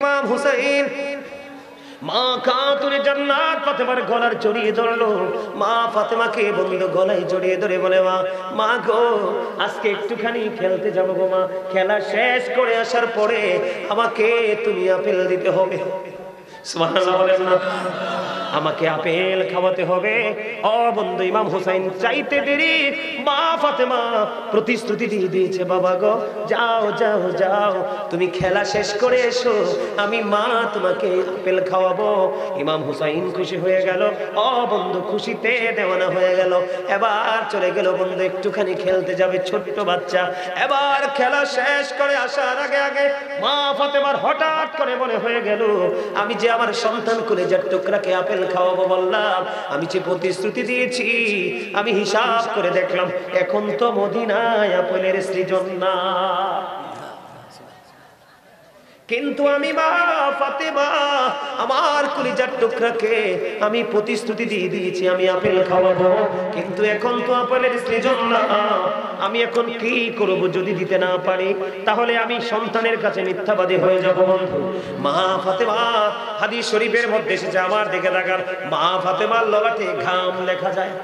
ইমাম হুসাইন মা খাতুনে জান্নাত ফাতেমার গলার জড়িয়ে ধরলো। মা ফাতেমাকে বন্ধু গলায় জড়িয়ে ধরে বলে, মা গো, আজকে একটুখানি খেলতে যাবো গো মা। খেলা শেষ করে আসার পরে আমাকে তুমি আপেল দিতে হবে। সুবহানাল্লাহ বলেন না? আমাকে আপেল খাওয়াতে হবে। ও বন্ধু, ইমাম হুসাইন চাইতে দেরি মা ফাতেমা প্রতিশ্রুতি দিয়ে দিয়েছে, বাবা গো যাও যাও যাও, তুমি খেলা শেষ করে এসো, আমি মা তোমাকে আপেল খাওয়াবো। ইমাম হুসাইন খুশি হয়ে গেল। ও বন্ধু, খুশিতে দেওয়ানা হয়ে গেল। এবার চলে গেল বন্ধু, একটুখানি খেলতে যাবে, ছোট্ট বাচ্চা। এবার খেলা শেষ করে আসার আগে আগে মা ফাতেমার হঠাৎ করে মনে হয়ে গেল, আমি যে আমার সন্তান কলেজার টুকরাকে আপেল খাওয়াবো বললাম, আমি যে প্রতিশ্রুতি দিয়েছি, আমি হিসাব করে দেখলাম এখন তো মদিনায় আপেলের সৃজন না, কিন্তু আমি মা ফাতেমা আমার কলিজার টুকরাকে আমি প্রতিশ্রুতি দিয়ে দিয়েছি আমি আপেল খাওয়াবো, কিন্তু এখন তো আপেলের সৃজন না। আমি এখন কি করব? যদি দিতে না পারি তাহলে আমি সন্তানের কাছে মিথ্যাবাদী হয়ে যাব। বন্ধু, মা ফাতেমা, হাদিস শরীফের মধ্যে এসেছে, আমার দিকে তাকান, মা ফাতেমার ললাটে ঘাম লেখা যায়।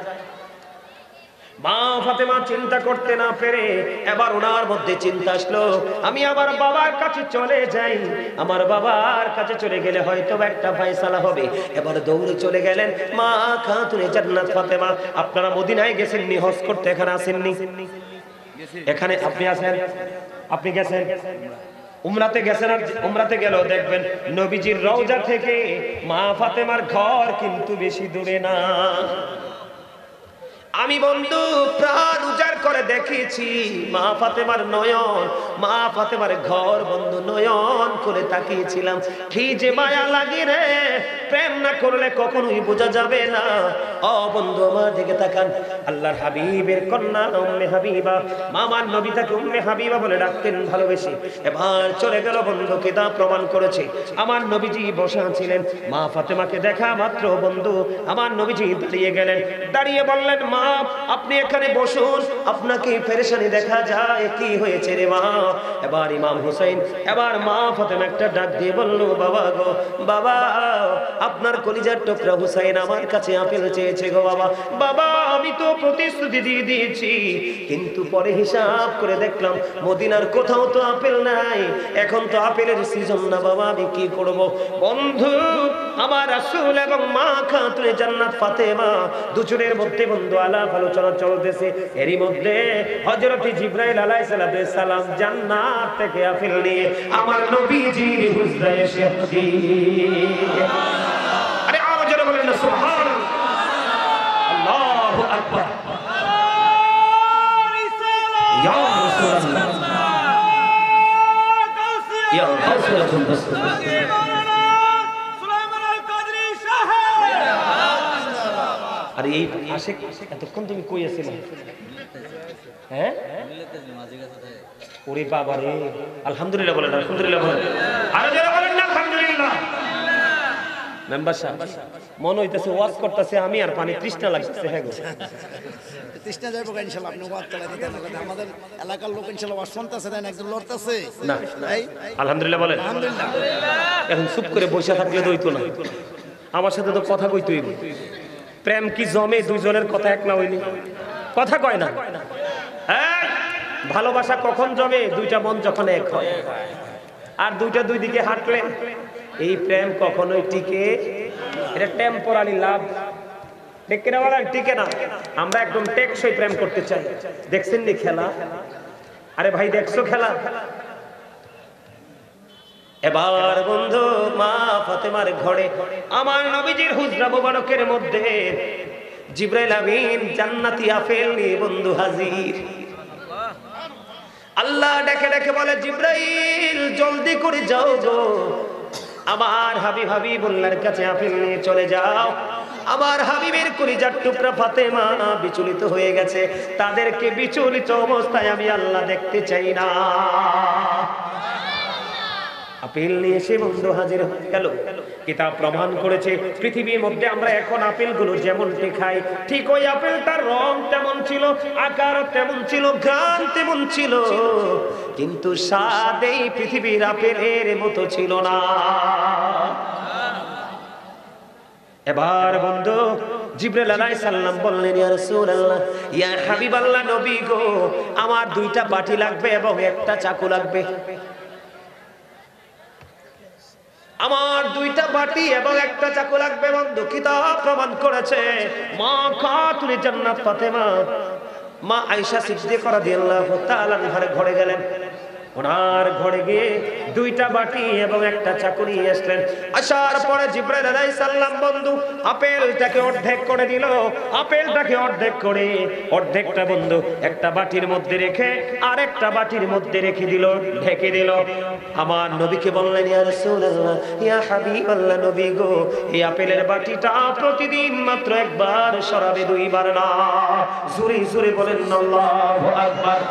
মা ফাতেমা চিন্তা করতে না পেরে এবার ওনার মধ্যে চিন্তা আসলো, আমি আমার বাবার কাছে চলে যাই, আমার বাবার কাছে চলে গেলে হয়তো একটা ফয়সালা হবে। এবার দৌড়ে চলে গেলেন মা খাতুনে জান্নাত ফাতেমা। আপনারা মদিনায় গেছেননি হজ করতে? এখানে আসেননি? এখানে আপনি আছেন? আপনি গেছেন উমরাতে? গেছেন? আর উমরাতে গেলেও দেখবেন নবীজির রওজা থেকে মা ফাতেমার ঘর কিন্তু বেশি দূরে না। আমি বন্ধু প্রাণ উজাড় করে দেখেছি মা ফাতেমার নয়ন, মা ফাতেমার ঘর বন্ধু নয়ন করে তাকিয়েছিলাম। কি যে মায়া লাগে রে, প্রেম না করলে কখনোই বোঝা যাবে না। ও বন্ধু, আমার দিকে তাকান, আল্লাহর হাবিবের কন্যা উম্মে হাবিবা, মামার নবী তাকে উম্মে হাবিবা বলে ডাকতেন ভালোবেসে। এবার চলে গেল বন্ধু, কিতাব প্রমাণ করেছে আমার নবীজি বসা ছিলেন, মা ফাতেমাকে দেখা মাত্র বন্ধু আমার নবীজি দাঁড়িয়ে গেলেন, দাঁড়িয়ে বললেন, মা আপনি এখানে বসুন, আপনাকে পেরেশানি দেখা যায়, কি হয়েছে রে মা? এবার ইমাম হুসাইন, এবার মা ফাতেমা একটা ডাক দিয়ে বলল, বাবা গো, বাবা আপনার কলিজার টুকরা হুসাইন আমার কাছে আপেল চেয়েছে গো বাবা। বাবা আমি তো প্রতিশ্রুতি দিয়ে দিয়েছি, কিন্তু পরে হিসাব করে দেখলাম মদিনার কোথাও তো আপেল নাই, এখন তো আপেলের সিজন না বাবা, আমি কি করব? বন্ধু আমার রাসূল এবং মা খাতুনে জান্নাত ফাতেমা দুজনের মধ্যে বন্ধু আলাপ আলোচনা চলতেছে। এরই মধ্যে হযরত জিবরাইল আলাইহিস সালাম জান্নাত থেকে আপেল নিয়ে আমার নবীজির হুজরায় এসে হাজির। আরে আওয়াজ করে বলেন না সুবহানাল্লাহ, আল্লাহু আকবার, ইয়া রাসূলুল্লাহ, ইয়া রাসূলুল্লাহ। আর এই আশিক এতক্ষণ তুমি কই আছিলে? হ্যাঁ, ওরে বাবা রে, আলহামদুলিল্লাহ বলেন, আলহামদুলিল্লাহ বলেন, আরো যারা বলেন না আলহামদুলিল্লাহ। মেম্বার সাহেব মন হইতেছে ওয়াজ করতেছে, আমি আর পানি তৃষ্ণা লাগতেছে। হ্যাঁ গো, তৃষ্ণা যাইব ইনশাআল্লাহ, আপনি ওয়াজ চালাতে দেন, আমাদের এলাকার লোক ইনশাআল্লাহ ওয়াজ শুনতেছে, দেন একজন লড়তেছে না, আলহামদুলিল্লাহ বলেন, আলহামদুলিল্লাহ। এখন চুপ করে বসে থাকলে তো হইতো না, আমার সাথে তো কথা কইতে হইব। প্রেম কি জমে দুইজনের কথা এক না হইলে? কথা কয় না। ভালোবাসা কখন জমে? দুইটা মন যখন এক হয়, আর দুইটা দুই দিকে হাঁটলে এই প্রেম কখনোই টিকে, এটা টেম্পোরারি লাভ, টিকে না, টিকে না। আমরা একদম টেকসই প্রেম করতে চাই। দেখছেন নি খেলা? আরে ভাই দেখছো খেলা? এবার বন্ধু মা ফাতেমার ঘরে আমার নবীজির হুজরা মুবারকের মধ্যে জিবরাইল আমিন জান্নাতি আপেল নিয়ে বন্ধু হাজির। আল্লাহ ডেকে ডেকে বলে, জিবরাইল জলদি করে যাও গো, আমার হাবিবুল্লাহর কাছে আপেল নিয়ে চলে যাও। আমার হাবিবের কলিজার টুকরা ফাতেমা বিচলিত হয়ে গেছে, তাদেরকে বিচলিত অবস্থায় আমি আল্লাহ দেখতে চাই না। আমার নবীজির হুজরা মুবারকের মধ্যে জিবরাইল আমিন জান্নাতি আপেল নিয়ে বন্ধু হাজির। আল্লাহ ডেকে ডেকে বলে, জিবরাইল জলদি করে যাও গো, আমার হাবিবুল্লাহর কাছে আপেল নিয়ে চলে যাও। আমার হাবিবের কলিজার টুকরা ফাতেমা বিচলিত হয়ে গেছে, তাদেরকে বিচলিত অবস্থায় আমি আল্লাহ দেখতে চাই না। আপেল নিয়ে এসে বন্ধু হাজির হয়ে গেল। কিতাব প্রমাণ করেছে পৃথিবীর মধ্যে আমরা এখন আপেলগুলো যেমনটি খাই, ঠিক ওই আপেলটার রং তেমন ছিল, আকার তেমন ছিল, ঘ্রাণ তেমন ছিল, কিন্তু স্বাদ এই পৃথিবীর আপেলের মতো ছিল না। এবার বন্ধু জিবরাইল আলাইহিস সালাম বললেন, ইয়া রাসূলুল্লাহ, ইয়া হাবিবাল্লাহ, নবী গো, আমার 2টা বাটি লাগবে এবং একটা চাকু লাগবে। আমার 2টা বাটি এবং একটা চাকু লাগবে। বন্ধু কিতাব প্রমাণ করেছে মা খাতুনে জান্নাত ফাতেমা, মা আয়েশা সিদ্দিকা রাদিয়াল্লাহু তাআলা আনহার ঘরে গেলেন। ওনার ঘরে গিয়ে 2টা বাটি এবং একটা চাকু নিয়ে আসলেন। আসার পরে জিবরাইল আলাইহিস সালাম বন্ধু আপেলটাকে অর্ধেক করে দিল। আপেলটাকে অর্ধেক করে অর্ধেকটা বন্ধু একটা বাটির মধ্যে রেখে আরেকটা বাটির মধ্যে রেখে দিল, ঢেকে দিল। আমার নবীকে বললেন, ইয়া রাসূলুল্লাহ, ইয়া হাবিবাল্লাহ, নবী গো, এই আপেলের বাটিটা প্রতিদিন মাত্র একবার সরাবে, 2বার না। জোরে জোরে বলেন আল্লাহু আকবার।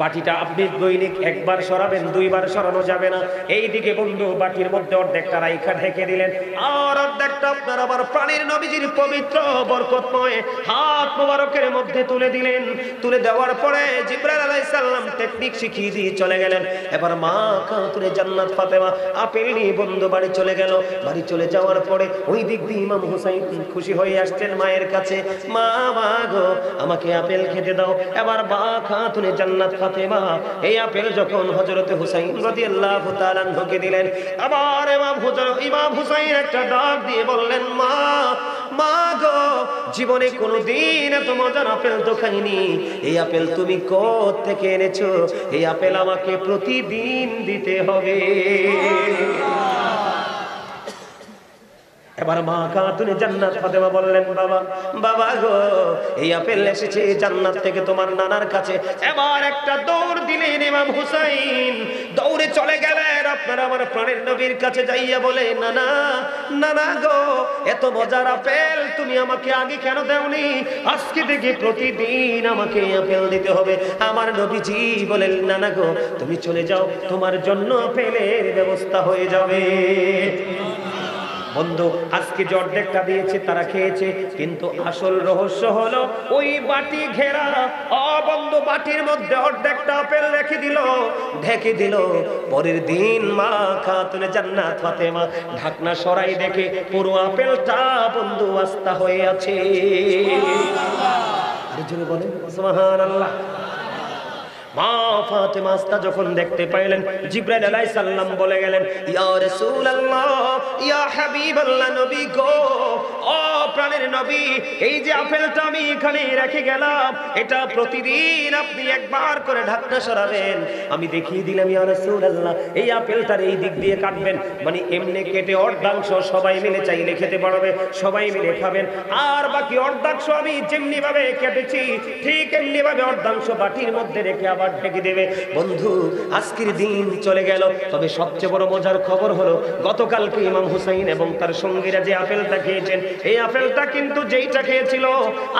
বাটিটা আপনি দৈনিক একবার সরাবেন, 2বার সরানো যাবে না। এইদিকে বন্ধু বাটির মধ্যে অর্ধেকটা রাইখা ঢেকে দিলেন, আর অর্ধেকটা আপনার আবার প্রাণীর নবীজির পবিত্র বরকতময় হাত মোবারকের মধ্যে তুলে দিলেন। তুলে দেওয়ার পরে জিবরাইল আলাইহিস সালাম টেকনিক শিখিয়ে দিয়ে চলে গেলেন। এবার মা খাতুনে জান্নাত ফাতেমা আপেল নিয়ে বন্ধু বাড়ি চলে গেল। বাড়ি চলে যাওয়ার পরে ওই দিক দিয়ে ইমাম হুসাইন খুশি হয়ে আসছেন মায়ের কাছে, মা গো, আমাকে আপেল খেতে দাও। এবার মা খাতুনে জান্নাত ফাতেমা এই আপেল যখন হযরত হুসাইন রাদিয়াল্লাহু তাআলা আনহুকে দিলেন, আবার ইমাম হুসাইন একটা ডাক দিয়ে বললেন, মা গো, জীবনে কোনোদিন এত মজার আপেল তো খাইনি। এই আপেল তুমি কোথা থেকে এনেছো? এই আপেল আমাকে প্রতিদিন দিতে হবে। এবার মা খাতুনে জান্নাত ফাতেমা বললেন, বাবা গো, এই আপেল এসেছে জান্নাত থেকে তোমার নানার কাছে। এবার একটা দৌড় দিলেন ইমাম হুসাইন, দৌড়ে চলে গেলেন আপনার আমার প্রাণের নবীর কাছে, যাইয়া বলে, নানা গো, এত মজার আপেল তুমি আমাকে আগে কেন দেওনি? আজকে থেকে প্রতিদিন আমাকে আপেল দিতে হবে। আমার নবীজি বলেন, নানা গো, তুমি চলে যাও, তোমার জন্য আপেলের ব্যবস্থা হয়ে যাবে। বন্ধু আজকে যে অর্ধেকটা দিয়েছে তারা খেয়েছে, কিন্তু আসল রহস্য হলো ওই বাটি ঘেরা। বন্ধু বাটির মধ্যে অর্ধেকটা আপেল রেখে দিল, ঢেকে দিল। পরের দিন মা খাতুনে জান্নাত ফাতেমা ঢাকনা সরাই দেখে পুরো আপেলটা বন্ধু আস্তা হয়ে আছে। বলেন সুবহানাল্লাহ। মা ফাতেমা আস্তা যখন দেখতে পাইলেন, জিবরাইল আলাইহিস সালাম বলে গেলেন, ইয়া রাসূলুল্লাহ, ইয়া হাবিবাল্লাহ, নবী গো, ও প্রাণের নবী, এই যে আপেলটা আমি এখানে রেখে গেলাম, এটা প্রতিদিন আপনি একবার করে ঢাকনা সরাবেন। আমি দেখিয়ে দিলাম, ইয়া রাসূলুল্লাহ, এই আপেলটার এই দিক দিয়ে কাটবেন, মানে এমনি কেটে অর্ধাংশ সবাই মিলে চাইলে খেতে পারবে, সবাই মিলে খাবেন। আর বাকি অর্ধাংশ আমি যেমনি ভাবে কেটেছি ঠিক এমনি ভাবে অর্ধাংশ বাটির মধ্যে রেখে আবার ঢেকে দেবে। বন্ধু আজকের দিন চলে গেল, তবে সবচেয়ে বড় মজার খবর হলো গতকালকে ইমাম হুসাইন এবং তার সঙ্গীরা যে আপেলটা খেয়েছেন, এই আপেলটা কিন্তু যেইটা খেয়েছিল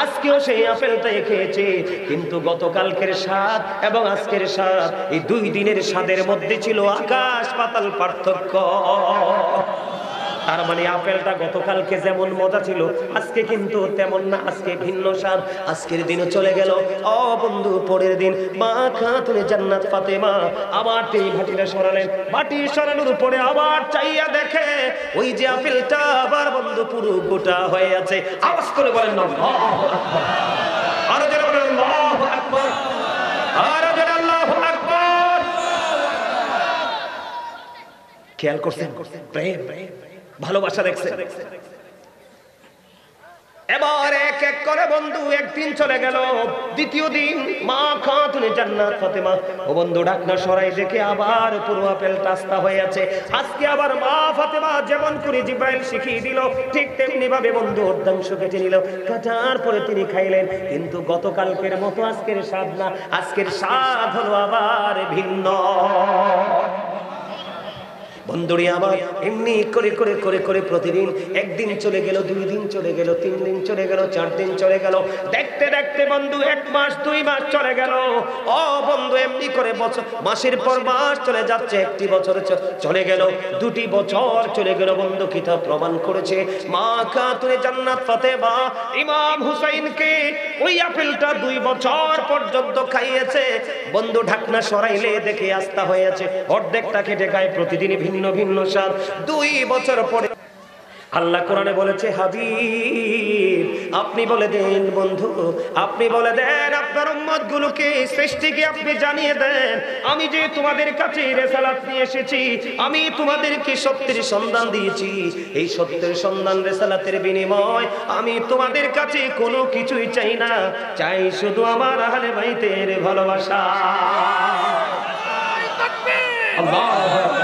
আজকেও সেই আপেলটাই খেয়েছে, কিন্তু গতকালকের স্বাদ এবং আজকের স্বাদ, এই 2 দিনের স্বাদের মধ্যে ছিল আকাশ পাতাল পার্থক্য। তার মানে আপেলটা গতকালকে যেমন মজা ছিল আজকে কিন্তু তেমন না, আজকে ভিন্ন স্বাদ। আজকের দিনও চলে গেল। বন্ধু পরের দিন মা খাতুনে জান্নাত ফাতেমা আবার এই বাটিটা সরালেন। বাটি সরানোর পরে আবার চাইয়া দেখে ওই যে আপেলটা আবার বন্ধু পুরো গোটা হয়ে আছে। আওয়াজ করে বলেন না, আল্লাহু আকবার। আরো জোরে বলেন আল্লাহু আকবার, আরো জোরে আল্লাহু আকবার। খেয়াল করছেন প্রেম, ভালোবাসা দেখছেন। এবার এক এক করে বন্ধু একদিন চলে গেল, দ্বিতীয় দিন মা খাতুনে জান্নাত ফাতেমা ও বন্ধু ঢাকনা সরাই দেখে আবার পুরো আপেলটা আস্তা হয়ে আছে। আজকে আবার মা ফাতেমা যেমন করে জিবরাইল শিখিয়ে দিল ঠিক তেমনি ভাবে বন্ধু অর্ধাংশ কেটে নিল। কাটার পরে তিনি খাইলেন, কিন্তু গতকালকের মতো আজকের স্বাদ না, আজকের স্বাদ হলো আবার ভিন্ন। বন্ধুরি আবার এমনি করে করে করে করে প্রতিদিন একদিন চলে গেল, 2 দিন চলে গেল, 3 দিন চলে গেল, 4 দিন চলে গেল। দেখতে দেখতে দেখতে বন্ধু 1 মাস 2 মাস চলে গেল। ও বন্ধু, এমনি করে বছর, মাসের পর মাস চলে যাচ্ছে, 1টি বছর চলে গেল, 2টি বছর চলে গেল। বন্ধু কিতাব প্রমাণ করেছে মা খাতুনে জান্নাত ফাতেমা ইমাম হুসাইনকে ওই আপেলটা 2 বছর পর্যন্ত খাইয়েছে। বন্ধু ঢাকনা সরাইলে দেখে আস্থা হয়েছে, অর্ধেকটা কেটে খায়, প্রতিদিন ভিন্ন ভিন্ন স্বাদ। 2 বছর পরে আল্লাহ কোরআনে বলেছে, হাবিব আপনি বলে দেন, বন্ধু আপনি বলে দেন আপনার উম্মতগুলোকে, সৃষ্টিকে আপনি জানিয়ে দেন, আমি যে তোমাদের কাছে রিসালাত নিয়ে এসেছি, আমি তোমাদেরকে সত্যের সন্ধান দিয়েছি। এই সত্যের সন্ধান রিসালাতের বিনিময় আমি তোমাদের কাছে কোনো কিছুই চাই না, চাই শুধু আমার আহলে বাইতের ভালোবাসা। আল্লাহু আকবার।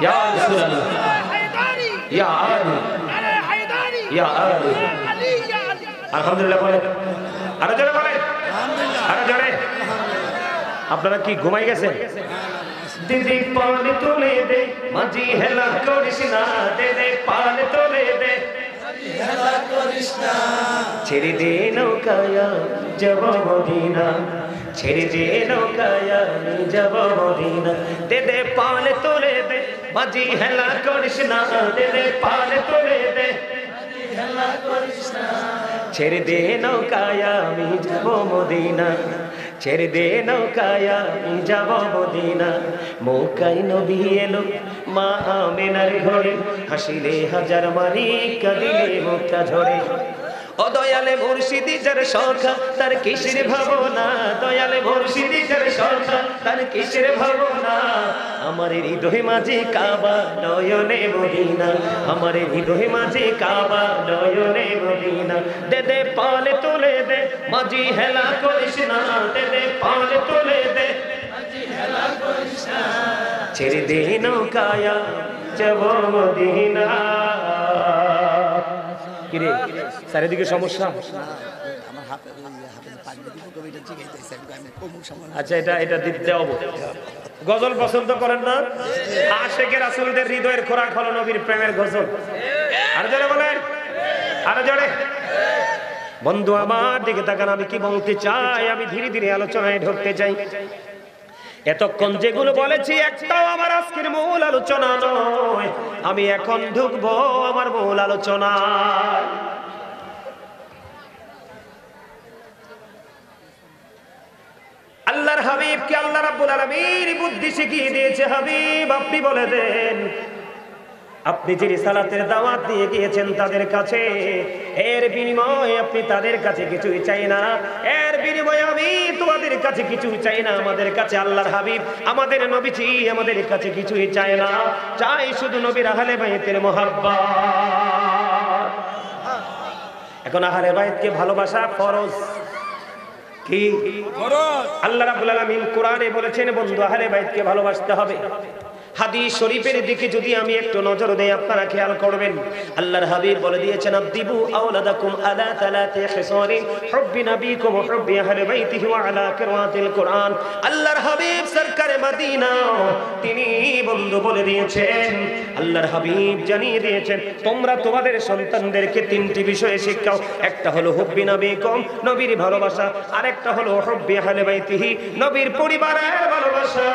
ইয়া রাসূলুল্লাহ, ইয়া আলী, ইয়া আলী, আলহামদুলিল্লাহ বলেন, আরো জোরে বলেন, আরো জোরে। আপনারা কি ঘুমাই গেছেন? দিদি পালে তুলে দে, মাঝি হেলা করিস না, দিদি পালে তুলে দে, হেলা করিস না, ছেড়ে দে নৌকায় যাব মদিনা, ছেড়ে দে নৌকায় যাব মদিনা, দিদি পালে তুলে দে, মাঝি হেলা করিস না, দিদি পালে তুলে দে, হেলা করিস না, ছেড়ে দে নৌকায় আমি যাব মদিনা, ছেড়ে দে নৌকায় আমি যাব মদিনা। মৌকায় নবী এলো মা আমেনার ঘরে, হাসিলে হাজার মারি, কাঁদিলে মুক্তা ঝরে। ও দয়ালে মুর্শিদি যার সখা, তার কিসের ভাবনা, দয়ালে মুর্শিদি যার সখা, তার কিসের ভাবনা। আমার হৃদয় মাঝে কাবা, নয়নে মদিনা, আমার হৃদয় মাঝে কাবা, নয়নে মদিনা। দে দে পালে তুলে দে, মাঝি হেলা করিস না, দে দে পালে তুলে দে, মাঝি হেলা করিস না, ছেড়ে দে নৌকায় যাব মদিনা। কিরে চারিদিকে সমস্যা? আচ্ছা, এটা দিতে হবে। গজল পছন্দ করেন না? আশেকে রাসূলদের হৃদয়ের খোরাক হলো নবীর প্রেমের গজল। আর জোরে বলেন, আর জোরে। বন্ধু আমার দিকে তাকান, আমি কি বলতে চাই, আমি ধীরে ধীরে আলোচনায় ঢুকতে চাই। এতক্ষণ যেগুলো বলেছি একটাও আমার আজকের মূল আলোচনা নয়, আমি এখন ঢুকবো আমার মূল আলোচনায়। আল্লাহর হাবিবকে আল্লাহ রাব্বুল আলামিন বুদ্ধি শিখিয়ে দিয়েছে। হাবিব আপনি বলে দেন, আপনি যে রিসালাতের দাওয়াত দিয়ে গিয়েছেন তাদের কাছে, এর বিনিময়ে আপনি তাদের কাছে কিছুই চাই না, এর বিনিময়ে আমি তোমাদের কাছে কিছুই চাই না। আমাদের কাছে আল্লাহর হাবিব, আমাদের নবীজি আমাদের কাছে কিছুই চায় না, চাই শুধু নবীর আহলে বাইতের মুহাব্বত। এখন আহলে বাইতকে ভালোবাসা ফরজ। কি ফরজ? আল্লাহ রাব্বুল আলামিন কোরআনে বলেছেন বন্ধু আহলে বাইতকে ভালোবাসতে হবে। হাদিস শরীফের দিকে যদি আমি একটু নজর দেই, আপনারা খেয়াল করবেন, আল্লাহর হাবিব বলে দিয়েছেন, আদিবু আওলাদাকুম আলা তালাতি খিসারিন হুব্বি নবীকুম ওয়া হুব্বি আহলি বাইতিহি ওয়া আলা কিরাতিল কুরআন। আল্লাহর হাবিব সরকারে মদিনা তিনি বন্ধু বলে দিয়েছেন, আল্লাহর হাবিব জানিয়ে দিয়েছেন, তোমরা তোমাদের সন্তানদেরকে 3টি বিষয়ে শিখাও। একটা হলো হুব্বি নবীকুম, নবীর ভালোবাসা, আরেকটা হলো হুব্বি আহলি বাইতিহি, নবীর পরিবারের ভালোবাসা,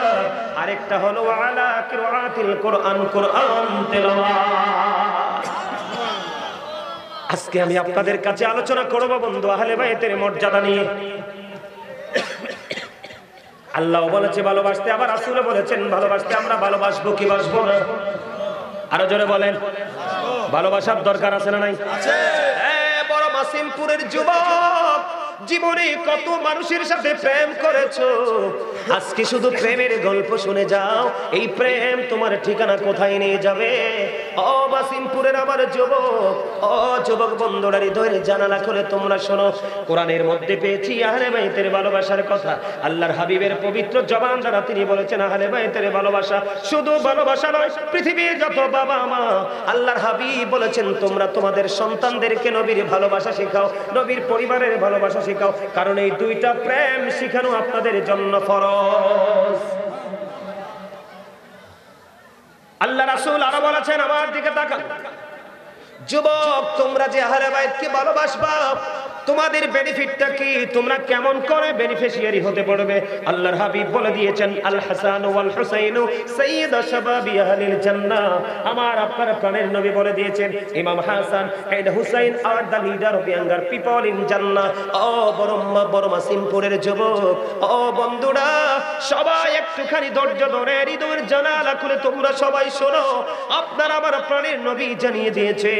আরেকটা হলো আলা কিরাতিল কুরআন, কুরআন তেলাওয়াত। আজকে আমি আপনাদের কাছে আলোচনা করব বন্ধু আহলে বাইতের মর্যাদা নিয়ে। আল্লাহ বলেছে ভালোবাসতে, আবার রাসূল বলেছেন ভালোবাসতে। আমরা ভালোবাসবো কি বাসবো না? আরো জোরে বলেন, ভালোবাসার দরকার আছে না নাই? আছে। বড় মাসিমপুরের যুবক, জীবনে কত মানুষের সাথে প্রেম করেছো, আজকে শুধু প্রেমের গল্প শুনে যাও, এই প্রেম তোমার ঠিকানা কোথায় নিয়ে যাবে? ও বাসিমপুরের আমার যুবক, ও যুবক বন্ধুরা, হৃদয়ের জানালা খুলে তোমরা শোনো। কোরআনের মধ্যে পেয়েছি আহলে বাইতের ভালোবাসার কথা। আল্লাহর হাবিবের পবিত্র জবান দ্বারা তিনি বলেছেন, আহলে বাইতের ভালোবাসা শুধু ভালোবাসা নয়, পৃথিবীর যত বাবা মা, আল্লাহর হাবিব বলেছেন তোমরা তোমাদের সন্তানদেরকে নবীর ভালোবাসা শেখাও, নবীর পরিবারের ভালোবাসা শেখাও, কারণ এই 2টা প্রেম শেখানো আপনাদের জন্য ফরজ। আল্লাহ রাসূল আরো বলেছেন, আমার দিকে তাকান, যুবক তোমরা যে আহলে বাইতকে ভালোবাসবা, তোমাদের বেনিফিটটা কি, তোমরা কেমন করে বেনিফিশিয়ারি হতে পারবে। আল্লাহর হাবিব বলে দিয়েছেন, আল হাসান ওয়াল হুসাইন সাইয়্যিদু শাবাবি আহলিল জান্নাহ। আমার আপনার প্রাণের নবী বলে দিয়েছেন, Imam Hasan and Hussain are the leader of younger people in Jannah. ও বড়মা সিমপুরের যুবক, ও বন্ধুরা, সবাই একটুখানি ধৈর্য ধরে হৃদয়ের জানালা খুলে তোমরা সবাই শোনো। আপনার আমার প্রাণের নবী জানিয়ে দিয়েছে,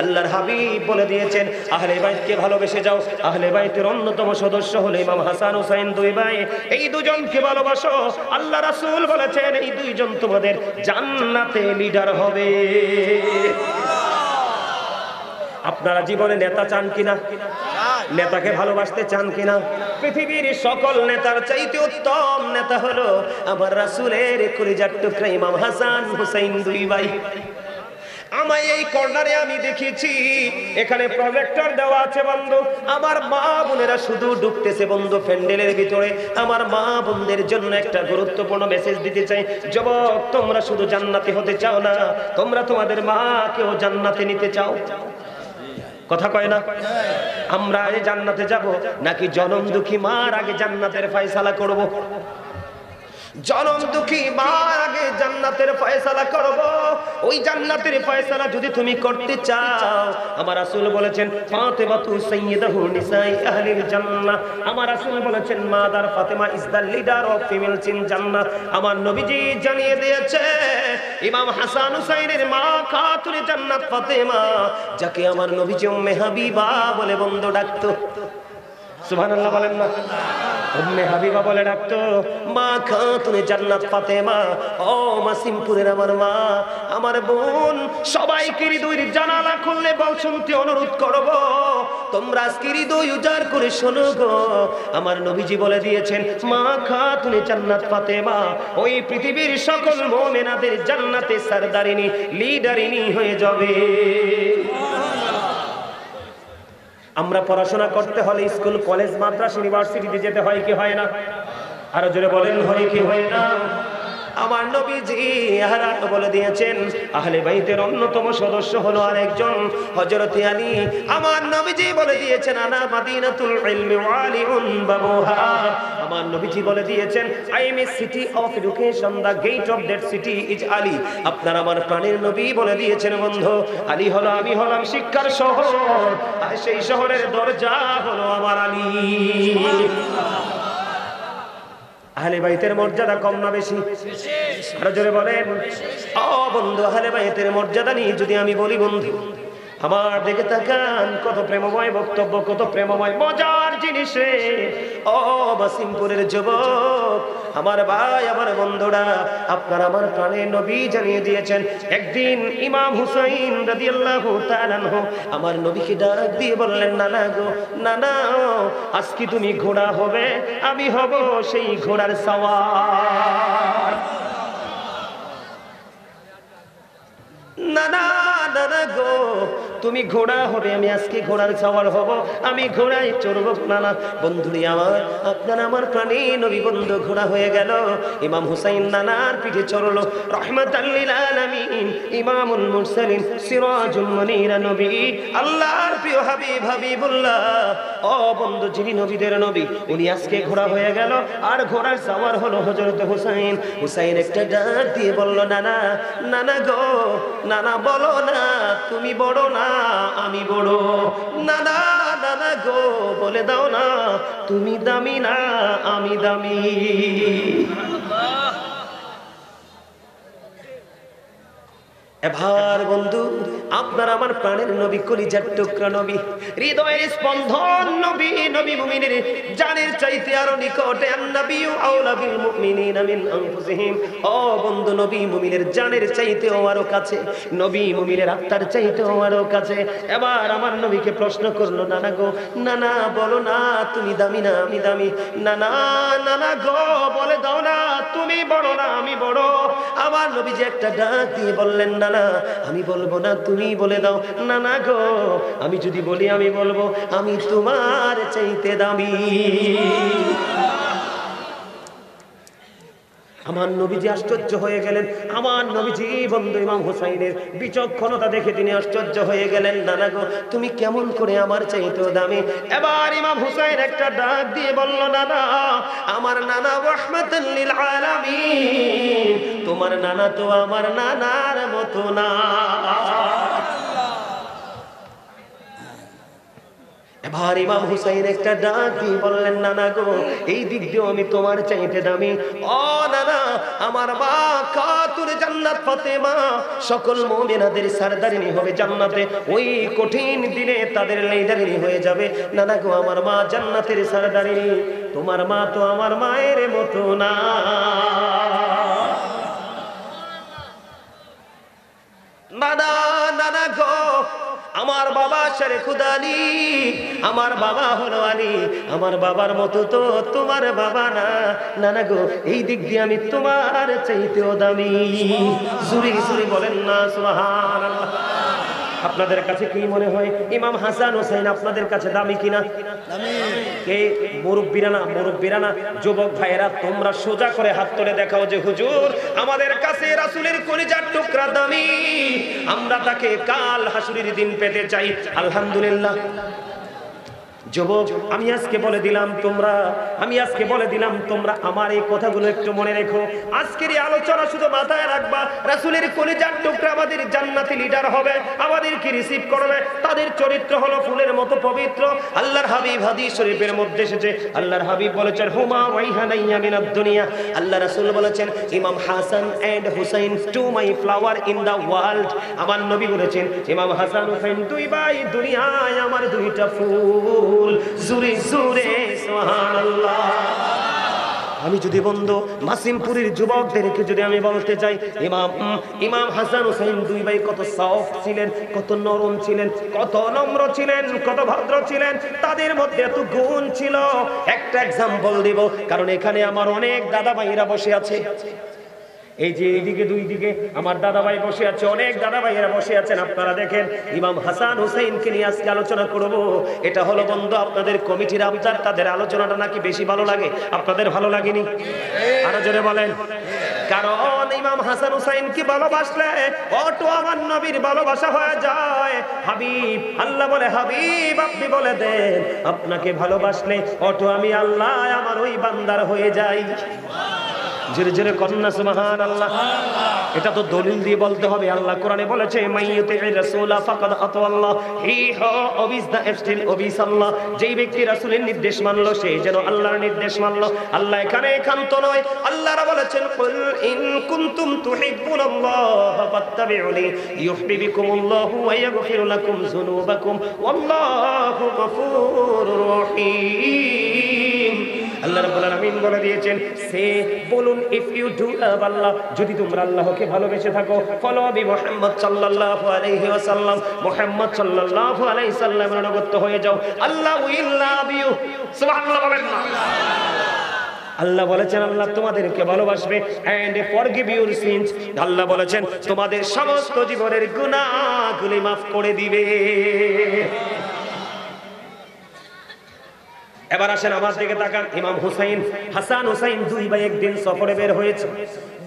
আল্লাহর হাবিব বলে দিয়েছেন, আহলে বাইতকে ভালোবেসে যাও। আহলে বাইতের অন্যতম সদস্য হলো ইমাম হাসান হুসাইন, দুই ভাই, এই দুজনকে ভালোবাসো। আল্লাহ রাসূল বলেছেন, এই দুইজন তোমাদের জান্নাতে লিডার হবে। আপনারা জীবনে নেতা চান কিনা? নেতাকে ভালোবাসতে চান কিনা? পৃথিবীর সকল নেতার চাইতে উত্তম নেতা হলো আমার রাসূলের কলিজার টুকরা ইমাম হাসান হুসাইন, দুই ভাই। আমায় এই কর্নারে আমি দেখেছি, এখানে প্রজেক্টর দেওয়া আছে বন্ধু। আমার মা বোনেরা শুধু ঢুকতেছে বন্ধু প্যান্ডেলের ভিতরে। আমার মা বোনদের জন্য একটা গুরুত্বপূর্ণ মেসেজ দিতে চাই। যুবক, তোমরা শুধু জান্নাতি হতে চাও না, তোমরা তোমাদের মাকেও জান্নাতে নিতে চাও। কথা কয় না? আমরা আগে জান্নাতে যাব নাকি জনম দুঃখী মার আগে জান্নাতের ফয়সালা করব? জনম দুঃখী মার আগে জান্নাতের ফয়সালা করব। ওই জান্নাতের ফয়সালা যদি তুমি করতে চাও, আমার রাসূল বলেছেন, ফাতেমাতু সাইয়্যিদাতু নিসাই আহলিল জান্নাহ। আমার রাসূল বলেছেন, mother Fatema is the leader of females in জান্নাহ। আমার নবীজি জানিয়ে দিয়েছে, ইমাম হাসান হুসাইনের মা খাতুনে জান্নাত ফাতেমা, যাকে আমার নবীজি উম্মে হাবিবা বলে বন্ধু ডাকতো। সুবহানাল্লাহ বলেন না? উম্মে হাবিবা বলে ডাকতো। মা খাতুনে জান্নাত ফাতেমা, ও মাসিমপুরের আমার মা, আমার বোন, সবাইকে হৃদয়ের জানালা খুললে বল শুনতে অনুরোধ করব। তোমরা আজকে হৃদয় উজাড় করে শোনো গো। আমার নবীজি বলে দিয়েছেন, মা খাতুনে জান্নাত ফাতেমা ওই পৃথিবীর সকল মুমিনাদের জান্নাতে সরদারিনী, লিডারিনী হয়ে যাবে। আমরা পড়াশোনা করতে হলে স্কুল, কলেজ, মাদ্রাসা, ইউনিভার্সিটিতে যেতে হয় কি হয় না? আরো জোরে বলেন, হয় কি হয় না? আমার নবীজি বলে দিয়েছেন, আহলে বাইতের অন্যতম সদস্য হলো আরেকজন হযরত আলী। আমার নবীজি বলে দিয়েছেন, আনা মাদিনাতুল ইলমি ওয়া আলিউন বাবুহা। আমার নবীজি বলে দিয়েছেন, I am a city of education, the gate of that city is Ali. আপনার আমার প্রাণের নবী বলে দিয়েছেন, বন্ধু, আলী হলো, আমি হলাম শিক্ষার শহর, আর সেই শহরের দরজা হলো আমার আলী। আহলে বাইতের মর্যাদা কম না বেশি? আরো জোরে বলেন। ও বন্ধু, আহলে বাইতের মর্যাদা নিয়ে যদি আমি বলি বন্ধু, আমার দিকে তাকান, কত প্রেমময় বক্তব্য, কত প্রেমময় মজার জিনিস রে। ও বাসিমপুরের যুবক, আমার ভাই, আমার বন্ধুরা, আপনার আমার প্রাণের নবী জানিয়ে দিয়েছেন, একদিন ইমাম হুসাইন রাদিয়াল্লাহু তাআলা আনহু আমার নবীকে ডাক দিয়ে বললেন, নানা গো, নানা, আজকে তুমি ঘোড়া হবে, আমি হব সেই ঘোড়ার সওয়ার। নানা, নানা গো, তুমি ঘোড়া হবে, আমি আজকে ঘোড়ার সওয়ার হব, আমি ঘোড়ায় চড়ব। নানা বন্ধুরি আমার, আপনার আমার প্রাণী নবী বন্ধু ঘোড়া হয়ে গেল। ইমাম হুসাইন নানার পিঠে চড়লো। রাহমাতাল লিল আলামিন, ইমামুল মুরসালিন, সিরাজুল মুনিরা নবী, আল্লাহর প্রিয় হাবিব, হাবিবুল্লাহ। ও বন্ধু, যিনি নবীদের নবী, উনি আজকে ঘোড়া হয়ে গেল, আর ঘোড়ার সওয়ার হলো হযরত হুসাইন। হুসাইন একটা ডাক দিয়ে বলল, নানা, নানা গো, নানা বলো না, তুমি বড় না আমি বড়। নানা, নানা গো, বলে দাও না, তুমি দামি না আমি দামি। এবার বন্ধু, আপনার আমার প্রাণের নবী, কলিজার টুকরা নবী, হৃদয়ের স্পন্দন নবী, নবী মুমিনের জানের চাইতে আরো নিকটে। আন-নাবিয়্যু আওলা বিল মুমিনিনা মিন আনফুসিহিম। ও বন্ধু, নবী মুমিনের জানের চাইতেও আরো কাছে, নবী মুমিনের আত্মার চাইতেও আরো কাছে। এবার আমার নবীকে প্রশ্ন করলো, নানা গো, নানা বলো না, তুমি দামি না আমি দামি। নানা, নানা গো, বলে দাও না, তুমি বড় না আমি বড়। আমার নবী যে একটা ডাক দিয়ে বললেন, নানা, আমি বলবো না, তুমি বলে দাও। নানা গো, আমি যদি বলি, আমি বলবো, আমি তোমার চাইতে দামি। আমার নবীজি আশ্চর্য হয়ে গেলেন। আমার নবীজি বন্ধু ইমাম হুসাইনের বিচক্ষণতা দেখে তিনি আশ্চর্য হয়ে গেলেন। নানা গো, তুমি কেমন করে আমার চাইতেও দামি? এবার ইমাম হুসাইন একটা ডাক দিয়ে বলল, নানা, আমার নানা রাহমাতুল লিল আলামিন, তোমার নানা তো আমার নানার মতো না। এবার ইমাম হুসাইন একটা ডাক দিয়ে বললেন, নানা গো, এই দিক দিয়েও আমি তোমার চাইতে দামি। ও নানা, আমার মা খাতুন জান্নাত ফাতেমা সকল মুমিনাদের সরদারিনী হবে জান্নাতে। ওই কঠিন দিনে তাদের লিডারিনী হয়ে যাবে। নানা গো, আমার মা জান্নাতের সরদারিনী, তোমার মা তো আমার মায়ের মতো না। নানা, নানা গো, আমার বাবা শরীফুল আলী, আমার বাবা হলো আলী, আমার বাবার মতো তো তোমার বাবা না। নানা গো, এই দিক দিয়ে আমি তোমার চাইতেও দামি। জুরি জুরি বলেন না সুবহানাল্লাহ। আপনাদের কাছে কি মনে হয় ইমাম হাসান হোসেন আপনাদের কাছে দামি কিনা? কে মুরব্বিরা না, মুরব্বিরা না, যুবক ভাইয়েরা তোমরা সোজা করে হাত তুলে দেখাও যে হুজুর আমাদের কাছে রাসূলের কলিজার টুকরা দামি, আমরা তাকে কাল হাসুরের দিন পেতে চাই। আলহামদুলিল্লাহ। যুবক, আমি আজকে বলে দিলাম তোমরা আমার এই কথাগুলো একটু মনে রেখো। আজকের এই আলোচনা শুধু মাথায় রাখবা, রাসূলের কলিজার টুকরা আমাদের জান্নাতি লিডার হবে, আমাদেরকে রিসিভ করবে। তাদের চরিত্র হলো ফুলের মতো পবিত্র। আল্লাহর হাবিব হাদিস শরীফের মধ্যে এসেছে, আল্লাহর হাবিব বলেছেন, হুমা রাইহানাইয়া মিনাদ দুনিয়া। আল্লাহ রাসূল বলেছেন, Imam Hasan and Hussain to my flower in the world. আমার নবী বলেছেন, ইমাম হাসান হুসাইন দুই ভাই দুনিয়ায় আমার দুইটা ফুল। জুরে জুরে সুবহানাল্লাহ। আমি যদি বন্ধু মাসিমপুরের যুবকদেরকে যদি আমি বলতে চাই, ইমাম হাসান হোসেন দুই ভাই কত সফট ছিলেন, কত নরম ছিলেন, কত নম্র ছিলেন, কত ভদ্র ছিলেন, তাদের মধ্যে এত গুণ ছিল। একটা এক্সাম্পল দিব, কারণ এখানে আমার অনেক দাদা ভাইরা বসে আছে। এই যে এইদিকে দুই দিকে আমার দাদা ভাই বসে আছে, অনেক দাদা ভাইয়েরা বসে আছেন। আপনারা দেখেন, ইমাম হাসান হোসেনকে নিয়ে আজকে আলোচনা করব। এটা হলো বন্ধু আপনাদের কমিটির আবদার। তাদের আলোচনাটা নাকি বেশি ভালো লাগে, আপনাদের ভালো লাগেনি? আরো জোরে বলেন। কারণ ইমাম হাসান হোসেনকে ভালোবাসলে অটো আমার নবীর ভালোবাসা হয়ে যায়। হাবিব, আল্লাহ বলে, হাবিব আপনি বলে দেন, আপনাকে ভালোবাসলে অটো আমি আল্লাহ আমার ওই বান্দার হয়ে যাই। জোরে জোরে কন্যা সুবহানাল্লাহ। এটা তো দলিল দিয়ে বলতে হবে। আল্লাহ কোরআনে বলেছে, মাইয়ুতির রাসূলা ফাকাদ আতাল্লাহ, হি ওবিস দা এফস্টিল ওবিস আল্লাহ। যেই ব্যক্তি রাসূলের নির্দেশ মানলো সে যেন আল্লাহর নির্দেশ মানলো। আল্লাহ এখানে একান্ত নয়, আল্লাহরা বলেছেন, কুল ইন কুনতুম তুহিব্বুনাল্লাহ ফাত্তাবিউনি ইউহিব্বুকুমুল্লাহু ওয়া ইয়াগফির লাকুম যুনুবাকুম ওয়াল্লাহু গফুরুর রহিম। আল্লাহ রাব্বুল আলামিন বলে দিয়েছেন, সে বলুন, ইফ ইউ ডু লাভ আল্লাহ, যদি তোমরা আল্লাহকে ভালোবেসে থাকো, ফলো বি মুহাম্মদ সাল্লাল্লাহু আলাইহি ওয়াসাল্লাম, মুহাম্মদ সাল্লাল্লাহু আলাইহি সাল্লামের অনুগত হয়ে যাও, আল্লাহ উইল লাভ ইউ। সুবহানাল্লাহ বলেন না? আল্লাহ বলেছেন আল্লাহ তোমাদেরকে ভালোবাসবে, এন্ড ফরগিভ ইউর সিনস। আল্লাহ বলেছেন তোমাদের সমস্ত জীবনের গুনাহগুলি মাফ করে দিবে। এবার আসেন আমার দিকে তাকান। ইমাম হুসাইন, হাসান হুসাইন দুই ভাই একদিন সফরে বের হয়েছে।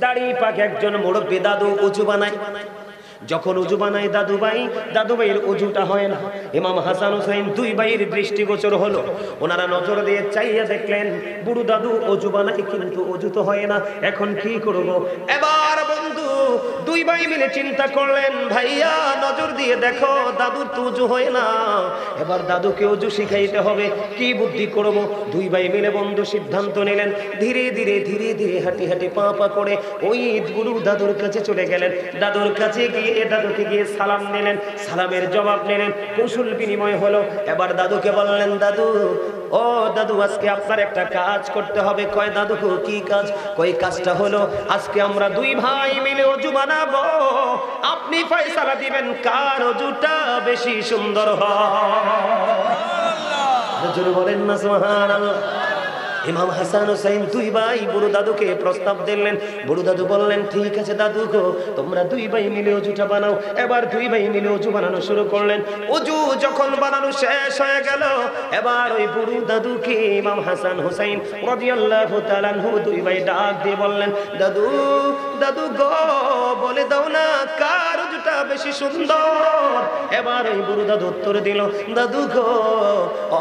দাড়ি পাক একজন মুরব্বি দাদু উজু বানায়। যখন উজু বানায় দাদু ভাইয়ের উজুটা হয় না। ইমাম হাসান হুসাইন দুই ভাইয়ের দৃষ্টিগোচর হলো। ওনারা নজর দিয়ে চাইয়া দেখলেন বুড়ো দাদু উজু বানায় কিন্তু উজু তো হয় না, এখন কি করব? এবার বন্ধু দুই ভাই মিলে চিন্তা করলেন, ভাইয়া নজর দিয়ে দেখো দাদুর তো উজু হয় না, এবার দাদুকে উজু শিখাইতে হবে, কি বুদ্ধি করব? দুই ভাই মিলে বন্ধু সিদ্ধান্ত নিলেন, ধীরে ধীরে ধীরে ধীরে হাঁটি হাঁটি পা পা করে ওই বুড়ো দাদুর কাছে চলে গেলেন। দাদুর কাছে গিয়ে দাদুকে গিয়ে সালাম নিলেন, সালামের জবাব নিলেন, কৌশল বিনিময় হলো। এবার দাদুকে বললেন, দাদু, ও দাদু, আজকে আপনার একটা কাজ করতে হবে। কয় দাদু, কি কাজ? কই কাজটা হলো আজকে আমরা দুই ভাই মিলে অজু বানাবো, আপনি ফয়সালা দিবেন কার অজুটা বেশি সুন্দর হয়। জোরে বলেন না সুবহানাল্লাহ। ইমাম হাসান হুসাইন দুই ভাই বুড়ো দাদুকে প্রস্তাব দিলেন। বুড়ো দাদু বললেন, ঠিক আছে দাদু গো, তোমরা দুই ভাই মিলে অজুটা বানাও। এবার দুই ভাই মিলে অজু বানানো শুরু করলেন। অজু যখন বানানো শেষ হয়ে গেল, এবার ওই বুড়ো দাদুকে ইমাম হাসান হুসাইন রাদিয়াল্লাহু তাআলা আনহু দুই ভাই ডাক দিয়ে বললেন, দাদু দাদু গো, বলে দাও না কার অজুটা বেশি সুন্দর। এবার ওই বুড়ো দাদু উত্তর দিল, দাদু গো,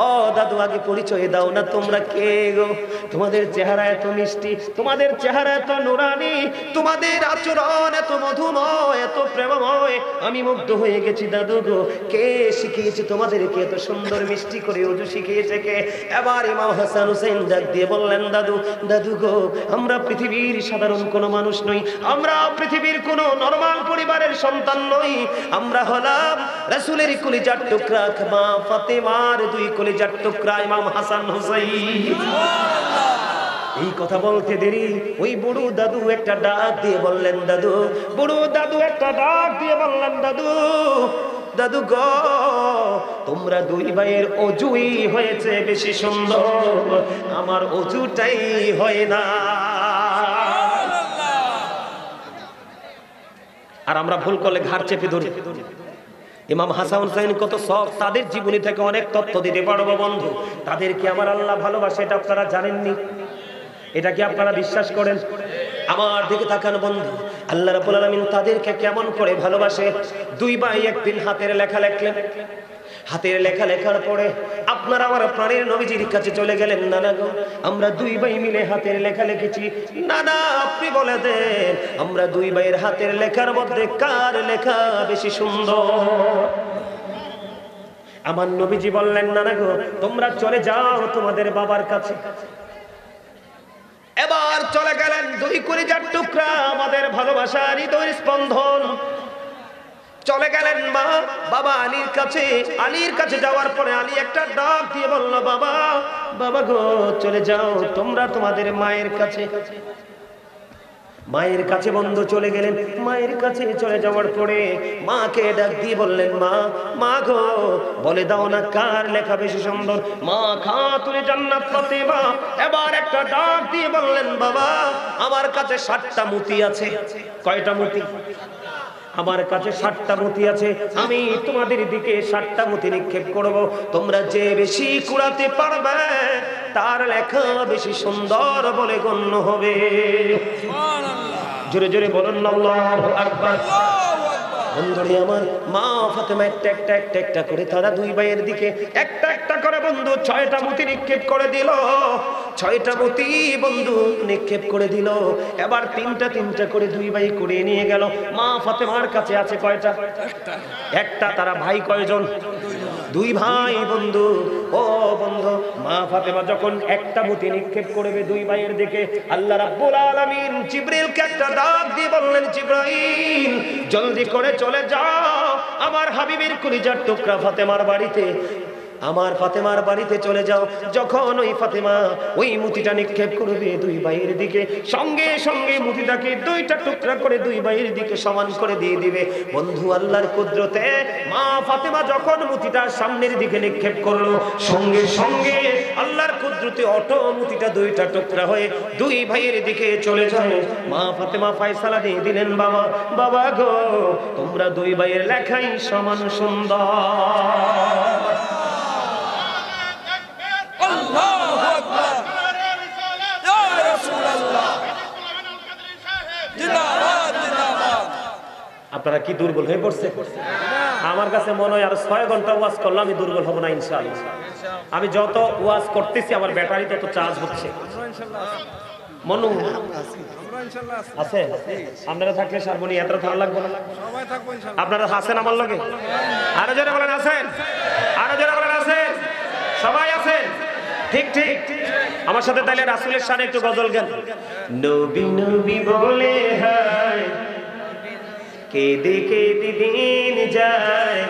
ও দাদু আগে পরিচয় দাও না, তোমরা কে গো? তোমাদের চেহারা এত মিষ্টি, তোমাদের চেহারা এত নুরানি, তোমাদের আচরণ এত মধুময়, এত প্রেমময়, আমি মুগ্ধ হয়ে গেছি দাদু গো। কে শিখিয়েছে তোমাদেরকে এত সুন্দর মিষ্টি করে অজু শিখিয়েছে কে? এবার ইমাম হাসান হুসাইন ডাক দিয়ে বললেন, দাদু দাদু গো, আমরা পৃথিবীর সাধারণ কোনো মানুষ নই, আমরা পৃথিবীর কোনো নরমাল পরিবারের সন্তান নই, আমরা হলাম রাসূলের কলিজার টুকরা, মা ফাতেমার দুই কলিজার টুকরা ইমাম হাসান হুসাইন। এই কথা বলতে দেরি ওই বুড়ো দাদু একটা ডাক দিয়ে বললেন, দাদু, বুড়ো দাদু একটা ডাক দিয়ে বললেন, দাদু দাদু গো, তোমরা দুই ভাইয়ের অজুই হয়েছে বেশি সুন্দর, আমার অজুটাই হয় না। আর আমরা ভুল করলে ঘাড় চেপে ধরি। ইমাম হাসান হুসাইন কত সব, তাদের জীবনী থেকে অনেক তথ্য দিতে পারবো বন্ধু। তাদেরকে আমার আল্লাহ ভালোবাসে, এটা আপনারা জানেননি? এটা কি আপনারা বিশ্বাস করেন? আমার দিকে তাকান বন্ধু, আল্লাহ রাব্বুল আলামিন তাদেরকে কেমন করে ভালোবাসে। দুই ভাই একদিন হাতের লেখা লেখলেন। হাতের লেখা লেখার পরে আপনারা আমার প্রাণের নবীজির কাছে চলে গেলেন, নানা গো, আমরা দুই ভাই মিলে হাতের লেখা লিখেছি। নানা আপনি বলে দেন, আমরা দুই ভাইয়ের হাতের লেখার মধ্যে কার লেখা বেশি সুন্দর? আমার নবীজি বললেন, নানা গো, তোমরা চলে যাও তোমাদের বাবার কাছে। এবার চলে গেলেন দুই কলিজার টুকরা, আমাদের ভালোবাসার হৃদয়ের স্পন্দন। চলে গেলেন মা বাবা আলীর কাছে। আলীর কাছে যাওয়ার পরে আলী একটা ডাক দিয়ে বলল, বাবা বাবা গো, চলে যাও তোমরা তোমাদের মায়ের কাছে। মায়ের কাছে বন্ধু চলে গেলেন। মায়ের কাছে চলে যাওয়ার পরে মাকে ডাক দিয়ে বললেন, মা মা গো, বলে দাও না কার লেখা বেশি সুন্দর? মা খাতুনে জান্নাত ফাতেমা এবার একটা ডাক দিয়ে বললেন, বাবা আমার কাছে 7টা মতি আছে। কয়টা মতি? আমার কাছে 7টা মতি আছে, আমি তোমাদের দিকে 7টা মতি নিক্ষেপ করব। তোমরা যে বেশি কুড়াতে পারবে তার লেখা বেশি সুন্দর বলে গণ্য হবে। জোরে জোরে বলুন আল্লাহু আকবার। বন্ধুরে আমার, মা ফাতেমা একটা করে তারা দুই ভাইয়ের দিকে একটা একটা করে বন্ধু 6টা মতি নিক্ষেপ করে দিল। 6টা মতি বন্ধু নিক্ষেপ করে দিল। এবার 3টা করে দুই ভাই করে নিয়ে গেল। মা ফাতেমার কাছে আছে কয়টা? একটা। তারা ভাই কয়জন? দুই ভাই বন্ধু। ও বন্ধু, মা ফাতেমা যখন একটা মতি নিক্ষেপ করবে দুই ভাইয়ের দিকে, আল্লাহ রাব্বুল আলামিন জিবরিলকে একটা ডাক দিয়ে বললেন, জিবরাইল জলদি করে চলে যাও আমার হাবিবের কলিজার টুকরা ফাতেমার বাড়িতে। আমার ফাতেমার বাড়িতে চলে যাও। যখন ওই ফাতেমা ওই মুতিটা নিক্ষেপ করবে দুই ভাইয়ের দিকে, সঙ্গে সঙ্গে মুতিটাকে 2টা টুকরা করে দুই ভাইয়ের দিকে সমান করে দিয়ে দিবে। বন্ধু আল্লাহর কুদরতে মা ফাতেমা যখন মুতিটা সামনের দিকে নিক্ষেপ করলো, সঙ্গে সঙ্গে আল্লাহর কুদরতে অটো মুতিটা 2টা টুকরা হয়ে দুই ভাইয়ের দিকে চলে যায়। মা ফাতেমা ফয়সালা দিয়ে দিলেন, বাবা বাবা গো, তোমরা দুই ভাইয়ের লেখাই সমান সুন্দর। আপনারা কি দুর্বল হয়ে পড়ছে? আমার কাছে মনে হয় আর 6 ঘন্টা ওয়াজ করলে আমি দুর্বল হব না ইনশাআল্লাহ। আমি যত ওয়াজ করতেছি আমার ব্যাটারি তত চার্জ হচ্ছে। মনু আছে? আপনারা থাকলে সারবনি, এত ভালো লাগবে না? আপনারা আছেন আমার লগে? আরো জোরে বলেন আছেন? আরো জোরে বলেন আছেন? সবাই আছেন? ঠিক ঠিক। আমার সাথে তাইলে রাসূলের শানে একটু গজল গান। নবী নবী বলে হায় কেঁদে কেঁদে দিন যায়,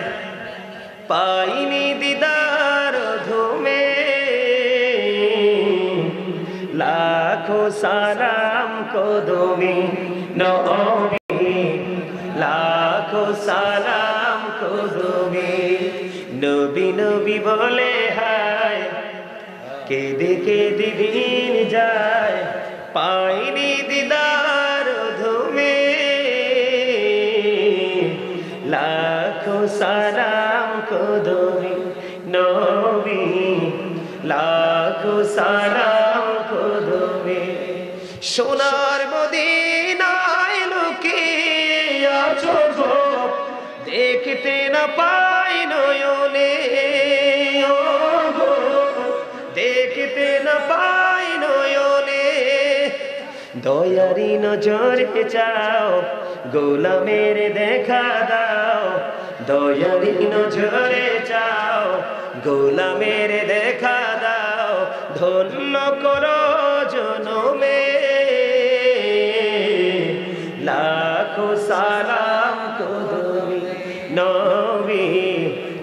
পাইনি দিদার ধুমে, লাখো সালাম কদমে নবী, লাখো সালাম কদমে। নবী নবী বলে হায় কেঁদে কেঁদে দিন যায় পাইনি দিদার ধুমে লাখো সালাম কদমে নবী লাখো সালাম কদমে সোনার মদিনায় লুকিয়ে আছো গো দেখতে না পাই নয়নে ও গো দেখতে না পাই নয়নে দয়ারি নজরে চাও গোলামের দেখা দাও দয়ারি নজরে চাও গোলামের দেখা দাও ধন্য করো জনমে লাখো সালাম কদমে নবী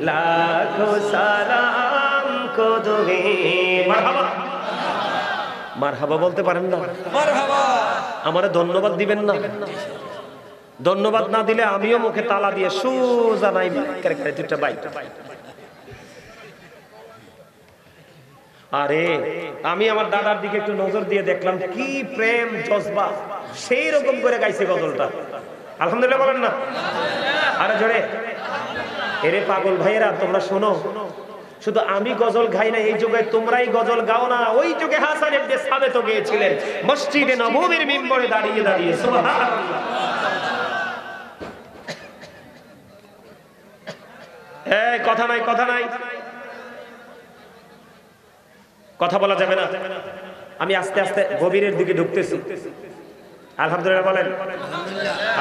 লাখো সালাম কদমে মারহাবা মারহাবা বলতে পারেন না মারহাবা আমারে ধন্যবাদ দিবেন না ধন্যবাদ না দিলে আমিও মুখে তালা দিয়ে সোজা নাই করে করে দুটো বাইক আরে আমি আমার দাদার দিকে একটু নজর দিয়ে দেখলাম কি প্রেম জজবা সেই রকম করে গাইছে গজলটা আলহামদুলিল্লাহ বলেন না আরে জোরে এরে পাগল ভাইয়েরা তোমরা শোনো শুধু আমি গজল গাই না এই যুগে তোমরাই গজল গাও না ওই যুগে হাসান ইবনে সাবিত গেয়েছিলেন মসজিদে নববীর মিম্বরে দাঁড়িয়ে দাঁড়িয়ে সুবহানাল্লাহ এই কথা নাই কথা বলা যাবে না আমি আস্তে আস্তে গভীরের দিকে ঢুকতেছি আলহামদুলিল্লাহ বলেন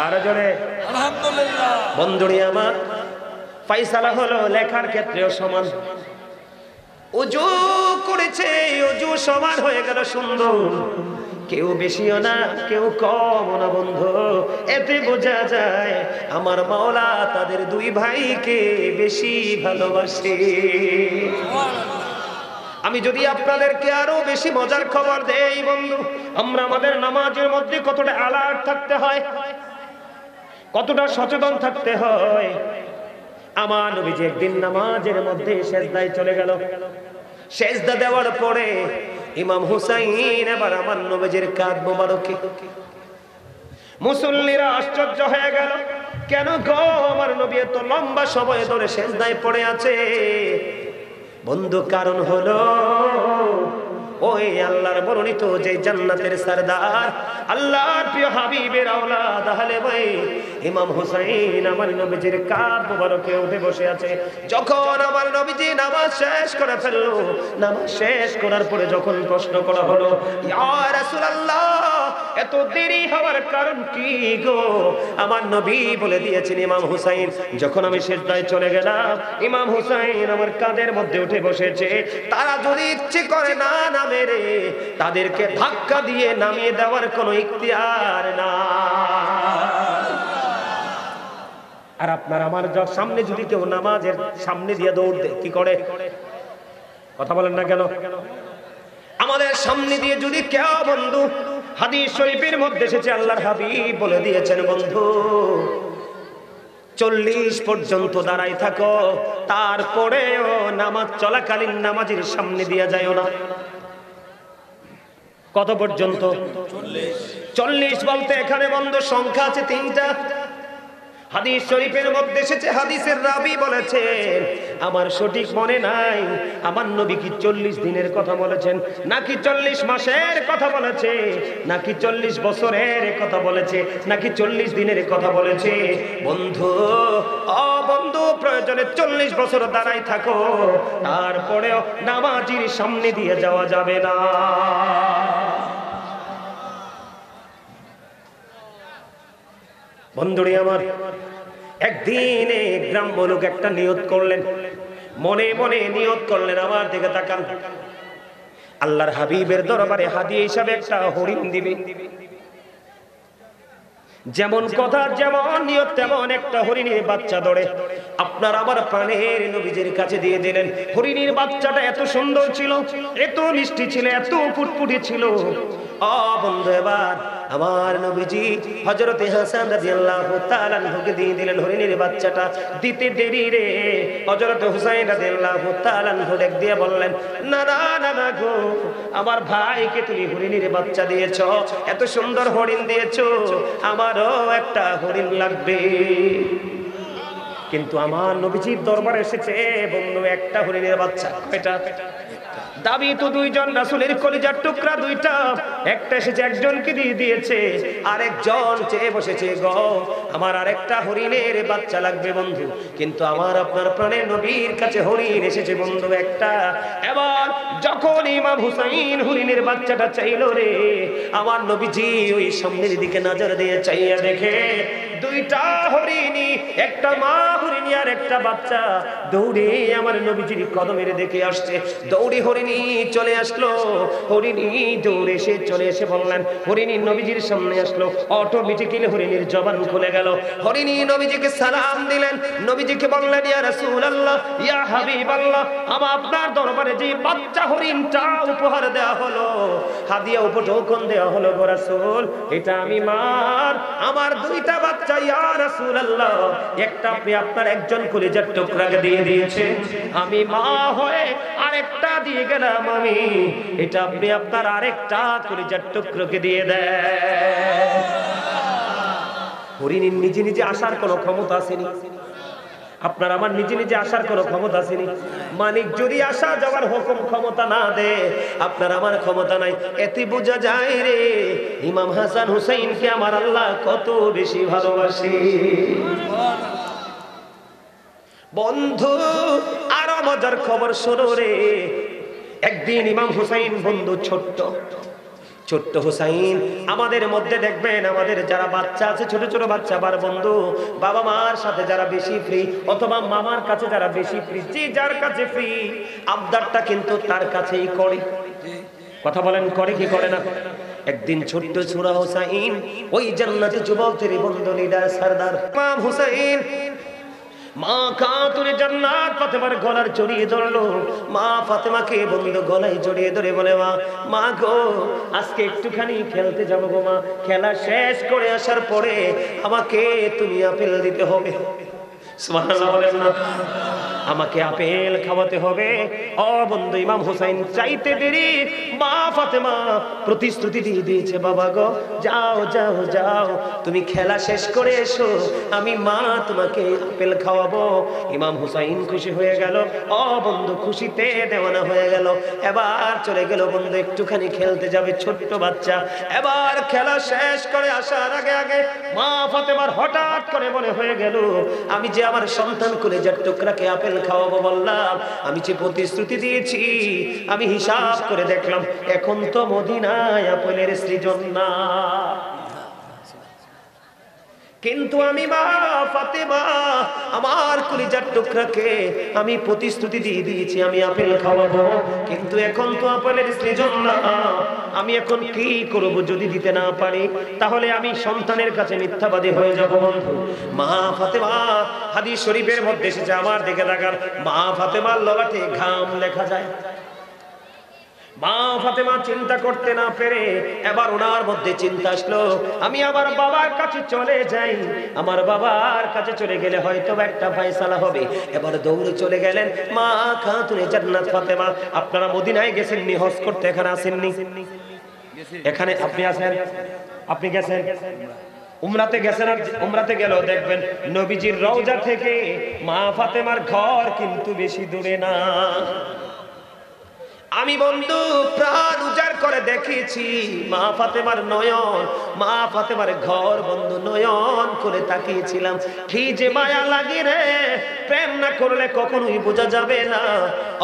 আরো জোরে আলহামদুলিল্লাহ বন্ধুরি আমার ফয়সালা হলো লেখার ক্ষেত্রেও সমান ওযু করেছে ওযু সমান হয়ে গেল সুন্দর কেউ বেশিও না কেউ কমও না বন্ধু এতে বোঝা যায় আমার মাওলা তাদের দুই ভাইকে বেশি ভালোবাসে আমি যদি আপনাদেরকে আরো বেশি মজার খবর দেই বন্ধু আমরা আমাদের নামাজের মধ্যে কতটা অ্যালার্ট থাকতে হয় কতটা সচেতন থাকতে হয় আমার নবীজি একদিন নামাজের মধ্যে সিজদায় চলে গেল সিজদা দেওয়ার পরে ইমাম হুসাইন এবার আমার নবীজির কাঁধ মোবারকে মুসল্লিরা আশ্চর্য হয়ে গেল কেন গো আমার নবী এত লম্বা সময় ধরে সিজদায় পড়ে আছে বন্ধু কারণ হলো ওই আল্লাহর মনোনীত যে জান্নাতের সরদার আল্লাহর প্রিয় হাবিবের আওলাদ আহলে বাইত ইমাম হুসাইন আমার নবীজির কাঁধ মোবারকে উঠে বসে আছে যখন আমার নবীজি নামাজ শেষ করে ফেললো নামাজ শেষ করার পরে যখন প্রশ্ন করা হলো ইয়া রাসূলুল্লাহ এত দেরি হওয়ার কারণ কি গো আমার নবী বলে দিয়েছেন ইমাম হুসাইন যখন আমি সিজদায় চলে গেলাম ইমাম হুসাইন আমার কাঁধের মধ্যে উঠে বসেছে তারা যদি ইচ্ছে করে না নামে রে তাদেরকে ধাক্কা দিয়ে নামিয়ে দেওয়ার কোনো ইখতিয়ার না আর আপনার আমার সামনে যদি কেউ নামাজের সামনে দিয়ে দৌড় দেয় কি করে কথা বলেন না কেন আমাদের সামনে দিয়ে যদি কেউ বন্ধু হাদিস শরীফের মধ্যে এসেছে আল্লাহর হাবিব বলে দিয়েছেন বন্ধু 40 পর্যন্ত দাঁড়াই থাকো তারপরেও নামাজ চলাকালীন নামাজের সামনে দিয়ে যায়ও না কত পর্যন্ত 40 বলতে এখানে বন্ধু সংখ্যা আছে 3টা হাদিস শরীফের মধ্যে এসেছে হাদিসের রাবী বলেছেন আমার সঠিক মনে নাই আমার নবী কি 40 দিনের কথা বলেছেন নাকি 40 মাসের কথা বলেছে নাকি 40 বছরের কথা বলেছে নাকি 40 দিনের কথা বলেছে বন্ধু ও বন্ধু প্রয়োজনে 40 বছর দাঁড়াই থাকো তারপরেও নামাজের সামনে দিয়ে যাওয়া যাবে না বন্ধুরে আমার একদিনে গ্রাম্য লোক একটা নিয়ত করলেন মনে মনে নিয়ত করলেন আমার দিকে তাকান আল্লাহর হাবিবের দরবারে হাদিয়া হিসাবে একটা হরিণ দিবে যেমন কথা যেমন নিয়ত তেমন একটা হরিণের বাচ্চা ধরে আপনার আমার প্রাণের নবীজির কাছে দিয়ে দিলেন হরিণের বাচ্চাটা এত সুন্দর ছিল এত মিষ্টি ছিল এত ফুটফুটে ছিল বন্ধু এবার আমার নবীজি হযরতে হাসান রাদিয়াল্লাহু তাআলা আনহুকে দিয়ে দিলেন হরিণের বাচ্চাটা। দিতে দেরি রে হযরতে হুসাইন রাদিয়াল্লাহু তাআলা আনহু ডাক দিয়ে বললেন, না না না না গো, আমার ভাইকে তুমি হরিণের বাচ্চা দিয়েছো, এত সুন্দর হরিণ দিয়েছো, আমারও একটা হরিণ লাগবে। কিন্তু আমার নবীজির দরবারে এসেছে বন্ধু একটা হরিণের বাচ্চা। কয়টা? দাবি তো দুইজন, রাসূলের কলিজার টুকরা দুইটা। একটা এসেছে একজনকে দিয়ে দিয়েছে, আরেকজন চেয়ে বসেছে গো আমার আরেকটা হরিণের বাচ্চা লাগবে বন্ধু। কিন্তু আমার আপনার প্রাণের নবীর কাছে হরিণ এসেছে বন্ধু একটা। এবার যখন ইমাম হুসাইন হরিণের বাচ্চাটা চাইলো রে, আমার নবীজি ওই সামনের দিকে নজর দিয়ে চাইয়া দেখে দুইটা হরিণী, একটা মা হরিণী আর একটা বাচ্চা দৌড়ে আমার নবীজির কদমের দিকে আসছে। দৌড়ে হরিণী চলে আসলো, হরিণী দৌড়ে এসে চলে এসে বললেন, হরিণী নবীজির সামনে আসলো, অটোমেটিক্যালি হরিণীর জবান খুলে গেল। হরিণী নবীজিকে সালাম দিলেন, নবীজিকে বললেন, ইয়া রাসূলুল্লাহ, ইয়া হাবিবাল্লাহ, আমার আপনার দরবারে যে বাচ্চা হরিণটা উপহার দেওয়া হলো, হাদিয়া উপঢৌকন দেওয়া হলো গো রাসূল, এটা আমি মার, আমার দুইটা বাচ্চা ইয়া রাসূলুল্লাহ, একটা আপনি আপনার একজন কলিজার টুকরাকে দিয়ে দিয়েছেন, আমি মা হয়ে আরেকটা দিয়ে গেলাম আমি, এটা আপনি আপনার আরেকটা কলিজার টুকরাকে দিয়ে দেন। হরিণীর নিজে নিজে আসার কোনো ক্ষমতা আসেনি, আপনার আমার নিজে নিজে আসার কোনো ক্ষমতা আসেনি। মালিক যদি আসা যাওয়ার হুকুম ক্ষমতা না দে, আপনার আমার ক্ষমতা নাই। এতে বোঝা যায় রে ইমাম হাসান হুসাইনকে আমার আল্লাহ কত বেশি ভালোবাসে। বন্ধু আরো মজার খবর শোনো রে, একদিন ইমাম হুসাইন বন্ধু ছোট্ট হুসাইন, আমাদের মধ্যে দেখবেন আমাদের যারা বাচ্চা আছে, ছোট ছোট বাচ্চা, আবার বন্ধু বাবা মার সাথে যারা বেশি ফ্রি, অথবা মামার কাছে যারা বেশি ফ্রি, যে যার কাছে ফ্রি আবদারটা কিন্তু তার কাছেই করে। কথা বলেন, করে কি করে না? একদিন ছোট্ট ছোড়া হুসাইন ওই জান্নাতি যুবকদের বন্ধু লিডার সরদার ইমাম হুসাইন মা খাতুনে জান্নাত ফাতেমার গলার জড়িয়ে ধরলো। মা ফাতেমাকে বন্ধু গলায় জড়িয়ে ধরে বলে, মা গো আজকে একটুখানি খেলতে যাবো গো মা, খেলা শেষ করে আসার পরে আমাকে তুমি আপেল দিতে হবে। সুবহানাল্লাহ বলেন না, আমাকে আপেল খাওয়াতে হবে। ও বন্ধু ইমাম হুসাইন চাইতে দেরি মা ফাতেমা প্রতিশ্রুতি দিয়ে দিয়েছে, বাবা গো যাও যাও যাও, তুমি খেলা শেষ করে এসো, আমি মা তোমাকে আপেল খাওয়াবো। ইমাম হুসাইন খুশি হয়ে গেল, ও বন্ধু খুশিতে দেওয়ানা হয়ে গেল। এবার চলে গেল বন্ধু একটুখানি খেলতে যাবে, ছোট্ট বাচ্চা। এবার খেলা শেষ করে আসার আগে আগে মা ফাতেমার হঠাৎ করে মনে হয়ে গেল, আমি যে আমার সন্তান কলেজার টুকরাকে আপেল খাওয়াবো বললাম, আমি যে প্রতিশ্রুতি দিয়েছি, আমি হিসাব করে দেখলাম এখন তো মদিনায় আপেলের সৃজন না, কিন্তু আমি মা ফাতেমা আমার কলিজার টুকরাকে আমি প্রতিশ্রুতি দিয়ে দিয়েছি আমি আপেল খাওয়াবো, কিন্তু এখন তো আপেলের সৃজন না, আমি এখন কি করব? যদি দিতে না পারি তাহলে আমি সন্তানের কাছে মিথ্যাবাদী হয়ে যাব। বন্ধু মা ফাতেমা, হাদিস শরীফের মধ্যে এসেছে, আমার দিকে তাকান, মা ফাতেমার ললাটে ঘাম লেখা যায়। মা ফাতেমা চিন্তা করতে না পেরে এবার ওনার মধ্যে চিন্তা আসলো, আমি আমার বাবার কাছে চলে যাই, আমার বাবার কাছে চলে গেলে হয়তো একটা ফয়সালা হবে। এবার দৌড়ে চলে গেলেন মা খাতুনে জান্নাত ফাতেমা। আপনারা মদিনায় গেছেননি হজ করতে, এখানে আসেননি? এখানে আপনি আছেন, আপনি গেছেন উমরাতে গেছেন, আর উমরাতে গেলেও দেখবেন নবীজির রওজা থেকে মা ফাতেমার ঘর কিন্তু বেশি দূরে না। আমি বন্ধু প্রাণ উজাড় করে দেখেছি মা ফাতেমার নয়ন, মা ফাতেমার ঘর বন্ধু নয়ন করে তাকিয়েছিলাম, কি যে মায়া লাগে রে, প্রেম না করলে কখনোই বোঝা যাবে না।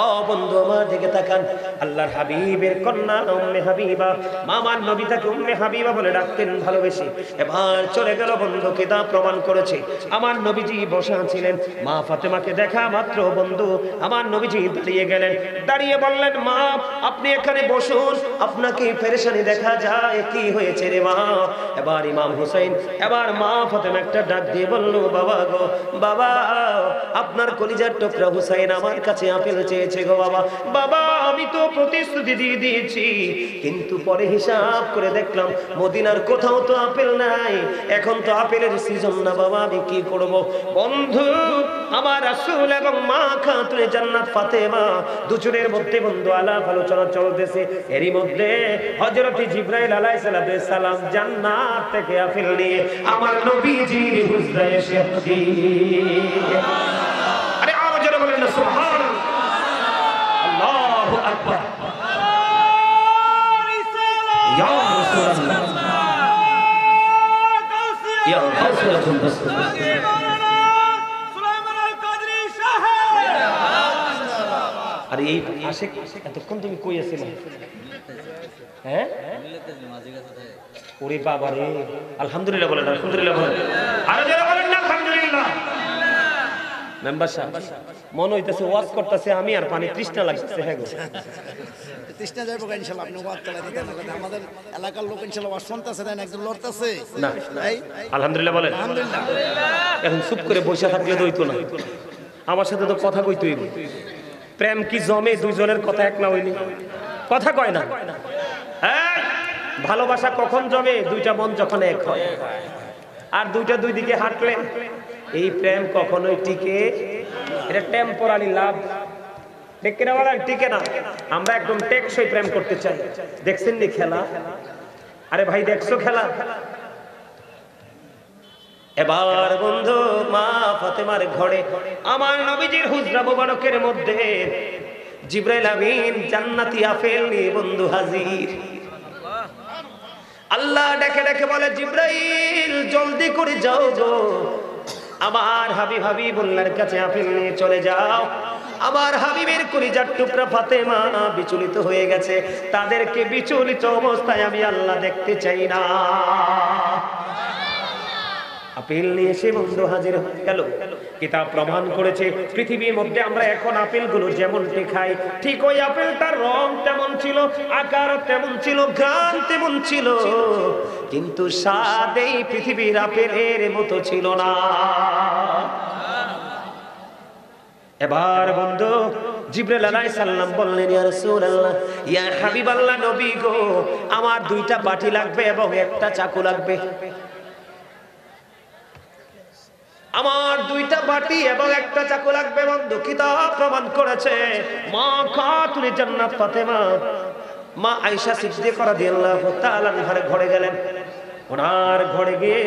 ও বন্ধু আমার দিকে তাকান, আল্লাহর হাবিবের কন্যা উম্মে হাবিবা, মামার নবী তাকে উম্মে হাবিবা বলে ডাকতেন ভালোবেসে। এবার চলে গেল বন্ধু, কিতাব প্রমাণ করেছে আমার নবীজি বসা ছিলেন, মা ফাতেমাকে দেখা মাত্র বন্ধু আমার নবীজি দাঁড়িয়ে গেলেন, দাঁড়িয়ে বললেন, মা মা আপনি এখানে বসুন, আপনাকে পেরেশানি দেখা যায়, কি হয়েছে রে মা? এবার ইমাম হুসাইন এবার মা ফাতেমা একটা ডাক দিয়ে বলল, বাবা গো বাবা, আপনার কলিজার টুকরা হুসাইন আমার কাছে আপেল চেয়েছে গো বাবা। বাবা আমি তো প্রতিশ্রুতি দিয়ে দিয়েছি, কিন্তু পরে হিসাব করে দেখলাম মদিনার কোথাও তো আপেল নাই, এখন তো আপেলের সিজন না বাবা, আমি কি করব? বন্ধু আমার রাসূল এবং মা খাতুনে জান্নাত ফাতেমা দুজনের মধ্যে বন্ধু আলাপ আলোচনা চলতেছে। এরই মধ্যে হযরত জিবরাইল আলাইহিস সালাম জান্নাত থেকে আপেল নিয়ে আমার নবীজির হুজরায় এসে হাজির। আরে আরো জোরে বলেন না সুবহানাল্লাহ, আল্লাহু আকবার। ইয়া রাসূলুল্লাহ, ইয়া রাসূলুল্লাহ, আরে এই আশিক এতক্ষণ তুমি কই আছিলে? হ্যাঁ ওরে বাবা রে, আলহামদুলিল্লাহ বলেন, আলহামদুলিল্লাহ বলেন, আরো যারা বলেন না আলহামদুলিল্লাহ। মেম্বার সাহেব মনে হইতেছে ওয়াজ করতেছে আমি, আর পানি তৃষ্ণা লাগতেছে। হ্যাঁ গো তৃষ্ণা যাইব ইনশাআল্লাহ, আপনি ওয়াজ চালাই দিতেন, আমাদের এলাকার লোক ইনশাআল্লাহ ওয়াজ শুনতেছে, দেন একজন লড়তেছে না। আলহামদুলিল্লাহ বলেন, আলহামদুলিল্লাহ। এখন চুপ করে বসে থাকলে তো হইতো না, আমার সাথে তো কথা কইতেই। প্রেম কি জমে দুইজনের কথা এক না হইনি? কথা কয় না। ভালোবাসা কখন জমে? দুইটা মন যখন এক হয়, আর দুইটা দুই দিকে হাঁটলে এই প্রেম কখনোই টিকে। এটা টেম্পোরারি লাভ, টিকে না বলা, টিকে না। আমরা একদম টেকসই প্রেম করতে চাই। দেখছেন নি খেলা? আরে ভাই দেখছো খেলা? এবার বন্ধু মা ফাতেমার ঘরে আমার নবীজির হুজরা মোবারকের মধ্যে জিবরাইল আমিন জান্নাতি আপেল নিয়ে বন্ধু হাজির। আল্লাহ ডেকে ডেকে বলে, জিবরাইল জলদি করে যাও গো, আমার হাবিবুল্লাহর কাছে আপেল নিয়ে চলে যাও। আমার হাবিবের কলিজার টুকরা ফাতেমা বিচলিত হয়ে গেছে, তাদেরকে বিচলিত অবস্থায় আমি আল্লাহ দেখতে চাই না। আপেল নিয়ে এসে বন্ধু হাজির হয়ে গেল। কিতাব প্রমাণ করেছে পৃথিবীর মধ্যে আমরা এখন আপেলগুলো যেমনটি খাই, ঠিক ওই আপেলটার রং তেমন ছিল, আকার তেমন ছিল, ঘ্রাণ তেমন ছিল, কিন্তু স্বাদ এই পৃথিবীর আপেলের মতো ছিল না। এবার বন্ধু জিবরাইল আলাইহিস সালাম বললেন, ইয়া রাসূলুল্লাহ, ইয়া হাবিবাল্লাহ, নবী গো, আমার দুইটা বাটি লাগবে এবং একটা চাকু লাগবে। আমার দুইটা বাটি এবং একটা চাকু লাগবে। বন্ধু কিতাব প্রমাণ করেছে মা খাতুনে জান্নাত ফাতেমা মা আয়েশা সিদ্দিকা রাদিয়াল্লাহু তাআলা আনহার ঘরে গেলেন। ওনার ঘরে গিয়ে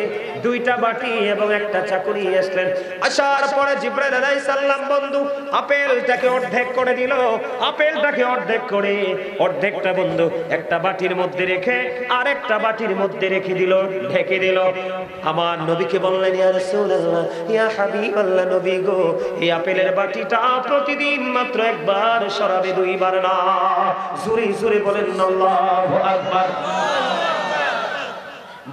দুইটা বাটি এবং একটা চাকু নিয়ে আসলেন। আসার পরে জিবরাইল আলাইহিস সালাম বন্ধু আপেলটাকে অর্ধেক করে দিল। আপেলটাকে অর্ধেক করে অর্ধেকটা বন্ধু একটা বাটির মধ্যে রেখে আর একটা বাটির মধ্যে রেখে দিল, ঢেকে দিল। আমার নবীকে বললেন, ইয়া রাসূলুল্লাহ, ইয়া হাবিবাল্লাহ, নবী গো, এই আপেলের বাটিটা প্রতিদিন মাত্র একবার সরাবে, দুইবার না। জোরে জোরে বলেন আল্লাহু আকবার।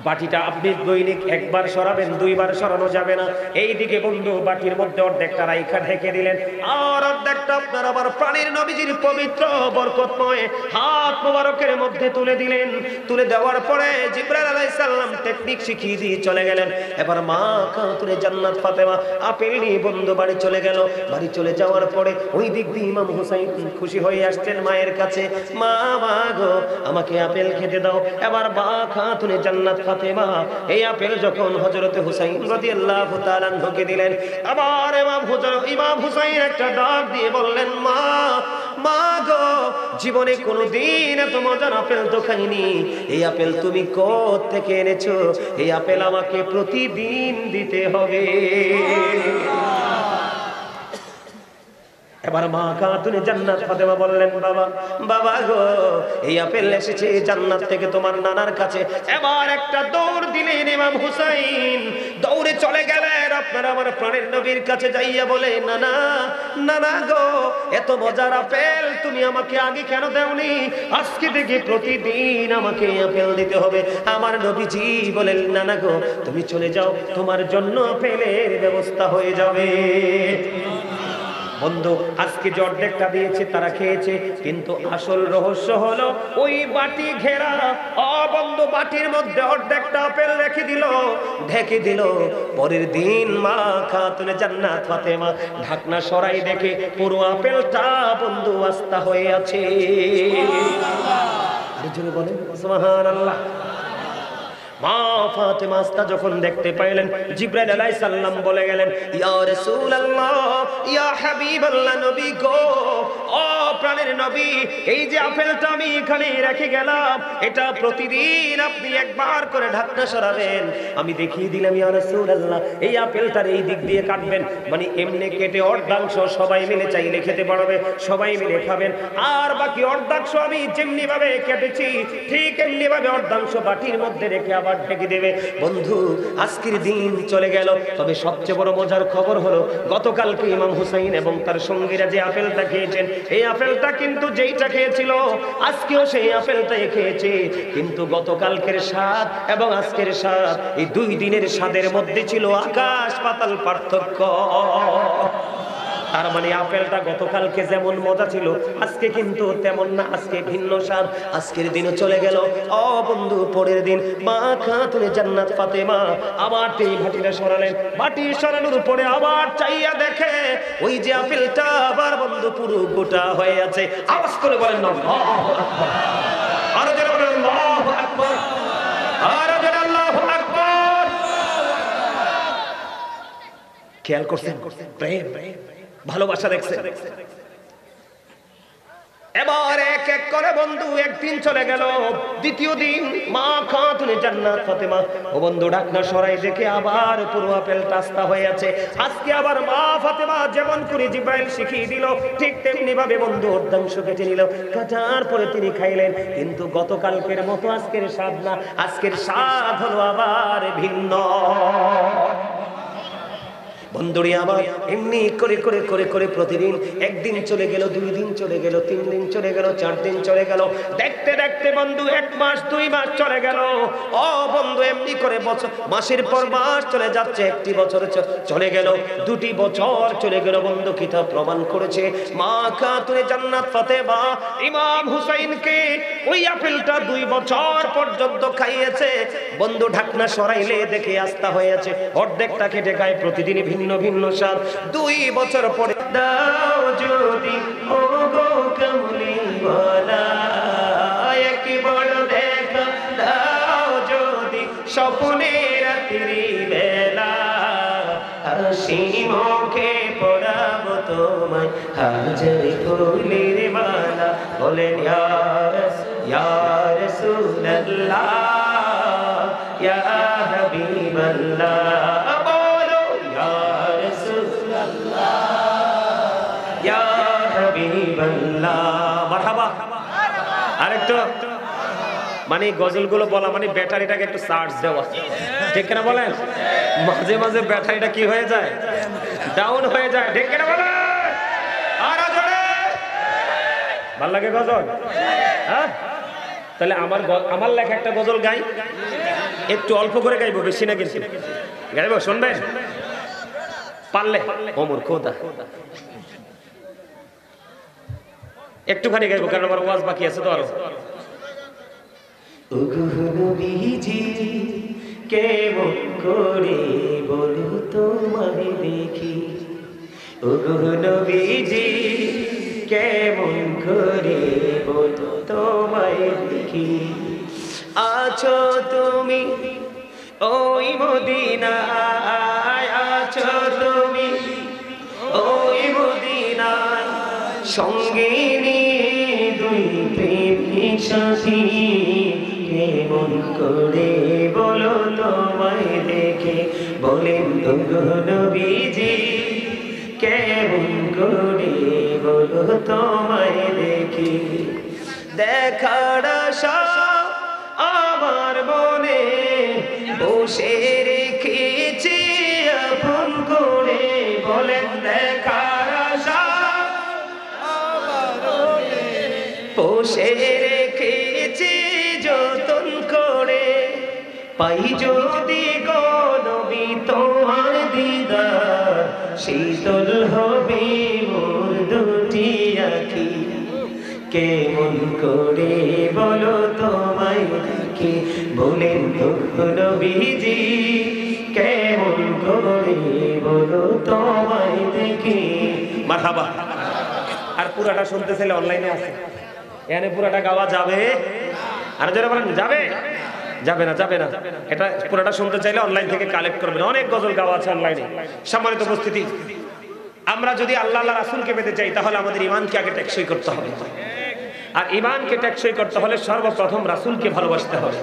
বাটিটা আপনি দৈনিক একবার সরাবেন, দুইবার সরানো যাবে না। এইদিকে বন্ধু বাটির মধ্যে অর্ধেকটা রাইখা ঢেকে দিলেন, আর অর্ধেকটা আপনার আবার প্রাণীর নবীজির পবিত্র বরকতময় হাত মোবারকের মধ্যে তুলে দিলেন। তুলে দেওয়ার পরে জিবরাইল আলাইহিস সালাম টেকনিক শিখিয়ে দিয়ে চলে গেলেন। এবার মা খাতুনে জান্নাত ফাতেমা আপেল নিয়ে বন্ধু বাড়ি চলে গেল। বাড়ি চলে যাওয়ার পরে ওই দিক দিয়ে ইমাম হুসাইন খুশি হয়ে আসছেন মায়ের কাছে, মা গো, আমাকে আপেল খেতে দাও। এবার মা খাতুনে জান্নাত ফাতেমা এই আপেল যখন হযরত হুসাইন রাদিয়াল্লাহু তাআলা আনহুকে দিলেন, আবার ইমাম হুসাইন একটা ডাক দিয়ে বললেন, মা গো, জীবনে কোনোদিন এত মজার আপেল তো খাইনি। এই আপেল তুমি কোথা থেকে এনেছো? এই আপেল আমাকে প্রতিদিন দিতে হবে। এবার মা খাতুনে জান্নাত ফাতেমা বললেন, বাবা গো, এই আপেল এসেছে জান্নাত থেকে তোমার নানার কাছে। এবার একটা দৌড় দিলেন ইমাম হুসাইন, দৌড়ে চলে গেলেন আপনার আমার প্রাণের নবীর কাছে, যাইয়া বলে, নানা গো, এত মজার আপেল তুমি আমাকে আগে কেন দেওনি? আজকে থেকে প্রতিদিন আমাকে আপেল দিতে হবে। আমার নবীজি বলেন, নানা গো, তুমি চলে যাও, তোমার জন্য আপেলের ব্যবস্থা হয়ে যাবে। বন্ধু আজকে যে অর্ধেকটা দিয়েছে তারা খেয়েছে, কিন্তু আসল রহস্য হলো ওই বাটি ঘেরা। বন্ধু বাটির মধ্যে অর্ধেকটা আপেল রেখে দিল, ঢেকে দিল। পরের দিন মা খাতুনে জান্নাত ফাতেমা ঢাকনা সরাই দেখে পুরো আপেলটা বন্ধু আস্তা হয়ে আছে। বলেন সুবহানাল্লাহ। মা ফাতেমা আস্তা যখন দেখতে পাইলেন, জিবরাইল আলাইহিস সালাম বলে গেলেন, ইয়া রাসূলুল্লাহ, ইয়া হাবিবাল্লাহ, নবী গো, ও প্রাণের নবী, এই যে আপেলটা আমি এখানে রেখে গেলাম, এটা প্রতিদিন আপনি একবার করে ঢাকনা সরাবেন। আমি দেখিয়ে দিলাম ইয়া রাসূলুল্লাহ, এই আপেলটার এই দিক দিয়ে কাটবেন, মানে এমনি কেটে অর্ধাংশ সবাই মিলে চাইলে খেতে পারবে, সবাই মিলে খাবেন। আর বাকি অর্ধাংশ আমি যেমনি ভাবে কেটেছি ঠিক এমনি ভাবে অর্ধাংশ বাটির মধ্যে রেখে আবার ঢেকে দেবে। বন্ধু আজকের দিন চলে গেল, তবে সবচেয়ে বড় মজার খবর হলো গতকালকে ইমাম হুসাইন এবং তার সঙ্গীরা যে আপেলটা খেয়েছেন, এই আপেলটা কিন্তু যেইটা খেয়েছিল আজকেও সেই আপেলটাই খেয়েছে, কিন্তু গতকালকের স্বাদ এবং আজকের স্বাদ এই দুই দিনের স্বাদের মধ্যে ছিল আকাশ পাতাল পার্থক্য। তার মানে আপেলটা গতকালকে যেমন মজা ছিল আজকে কিন্তু তেমন না, আজকে ভিন্ন স্বাদ। আজকের দিনও চলে গেল। বন্ধু পরের দিন মা খাতুনে জান্নাত ফাতেমা আবার এই বাটিটা সরালেন। বাটি সরানোর পরে আবার চাইয়া দেখে ওই যে আপেলটা আবার বন্ধু পুরো গোটা হয়ে আছে। আওয়াজ করে বলেন না আল্লাহু আকবার, আরো জোরে বলেন আল্লাহু আকবার, আরো জোরে আল্লাহু আকবার। খেয়াল করছেন প্রেম ভালোবাসা দেখছেন। এবার এক এক করে বন্ধু একদিন চলে গেল, দ্বিতীয় দিন মা খাতুনে জান্নাত ফাতেমা ও বন্ধু ঢাকনা সরাই দেখে আবার পুরো আপেলটা আস্তা হয়ে আছে। আজকে আবার মা ফাতেমা যেমন করে জিবরাইল শিখিয়ে দিল ঠিক তেমনি ভাবে বন্ধু অর্ধাংশ কেটে নিল, কাটার পরে তিনি খাইলেন। কিন্তু গতকালকের মতো আজকের স্বাদ না, আজকের স্বাদ হলো আবার ভিন্ন। বন্ধুরি আবার এমনি করে করে করে করে প্রতিদিন একদিন চলে গেল, 2 দিন চলে গেল, 3 দিন চলে গেল, 4 দিন চলে গেল। দেখতে দেখতে বন্ধু 1 মাস 2 মাস চলে গেল। বন্ধু এমনি করে বছর, মাসের পর মাস চলে যাচ্ছে, 1টি বছর চলে গেল, 2টি বছর চলে গেল। বন্ধু কিতাব প্রমাণ করেছে মা খাতুনে জান্নাত ফাতেমা ইমাম হুসাইনকে ওই আপেলটা 2 বছর পর্যন্ত খাইয়েছে। বন্ধু ঢাকনা সরাইলে দেখে আস্তা হয়েছে, অর্ধেকটা কেটে খায়, প্রতিদিন ভিন্ন ভিন্ন স্বাদ। 2 বছর পরে দাও যদি ও গো কামলিওয়ালা, এক বড় দেখা দাও যদি স্বপ্নে রাত্রি বেলা, হাসি মুখে পড়াবো তোমায় হাজার ফুলের মালা। বলেন ইয়া রাসূলুল্লাহ, ইয়া হাবিবাল্লাহ, আরেকটু মানে গজলগুলো বলা মানে ব্যাটারিটাকে একটু চার্জ দেওয়া, ঠিক কিনা বলেন? মাঝে মাঝে ব্যাটারিটা কি হয়ে যায়, ডাউন হয়ে যায়, ঠিক কিনা বলেন? আর জোরে ভাল লাগে গজল? হ্যাঁ, তাহলে আমার লেখা একটা গজল গাই, একটু অল্প করে গাইবো, বেশি না কিন্তু গাইবো, শুনবেন পারলে? ওমর খোদা একটুখানি গাইবো, কারণ আমার ওয়াজ বাকি আছে তো আরো। নবীজি কেমন করে বলো তোমায় দেখি, ওগো নবীজি কেমন করে বলো তোমায় দেখি, আছো তুমি ওই মদিনায়, আছো তুমি ওই মদিনায়, সঙ্গিনী 2 প্রেমী সাথী, কেমন করে বলো তোমায় দেখে। বলেন ওগো নবীজি কেমন করে বলো তোমায় দেখি, দেখার আশা আমার মনে বসে রেখেছি আপন করে। বলেন দেখার আশা বসে রেখেছি যতন করে, পাই যদি গো নবী তোমার দিদার, শীতল হবে কেমন করে বলো তোমায় দেখি বলেন তো নবীজি কেমন করে বলো তোমায় দেখি মারহাবা। আর পুরাটা শুনতে চাইলে অনলাইনে আছে, এখানে পুরাটা গাওয়া যাবে? আর যারা বলেন যাবে, যাবে না, যাবে না। এটা পুরাটা শুনতে চাইলে অনলাইন থেকে কালেক্ট করবেন, অনেক গজল গাওয়া আছে অনলাইনে। সম্মানিত উপস্থিতি, আমরা যদি আল্লাহ আল্লাহ রাসূলকে পেতে চাই তাহলে আমাদের ঈমানকে আগে টেকসই করতে হবে। আর ঈমানকে টেকসই করতে হলে সর্বপ্রথম রাসূলকে ভালোবাসতে হবে,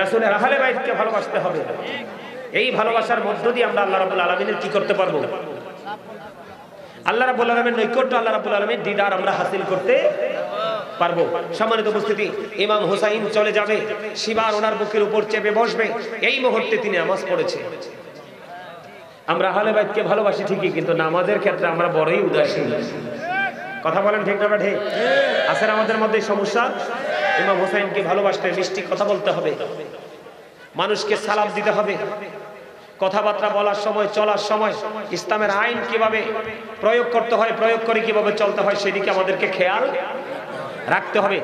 রাসূলের আহলে বাইতকে ভালোবাসতে হবে। এই ভালোবাসার মধ্য দিয়ে আমরা আল্লাহ রাব্বুল আলামিনের কি করতে পারবো? আল্লাহ রাব্বুল আলামিনের নৈকট্য, আল্লাহ রাব্বুল আলামিনের দিদার আমরা হাসিল করতে পারবো। সম্মানিত উপস্থিতি, ইমাম হুসাইন চলে যাবে, শিবার ওনার বুকের উপর চেপে বসবে, এই মুহূর্তে তিনি নামাজ পড়েছে। আমরা আহলে বাইতকে ভালোবাসি ঠিকই, কিন্তু নামাজের ক্ষেত্রে আমরা বড়ই উদাসীন। কথা বলেন ঠিক না ঠিক? আছে আমাদের মধ্যে সমস্যা। ইমাম হুসাইনকে ভালোবাসতে মিষ্টি কথা বলতে হবে, মানুষকে সালাম দিতে হবে, কথাবার্তা বলার সময়, চলার সময় ইসলামের আইন কিভাবে প্রয়োগ করতে হয়, প্রয়োগ করে কিভাবে চলতে হয় সেদিকে আমাদেরকে খেয়াল রাখতে হবে।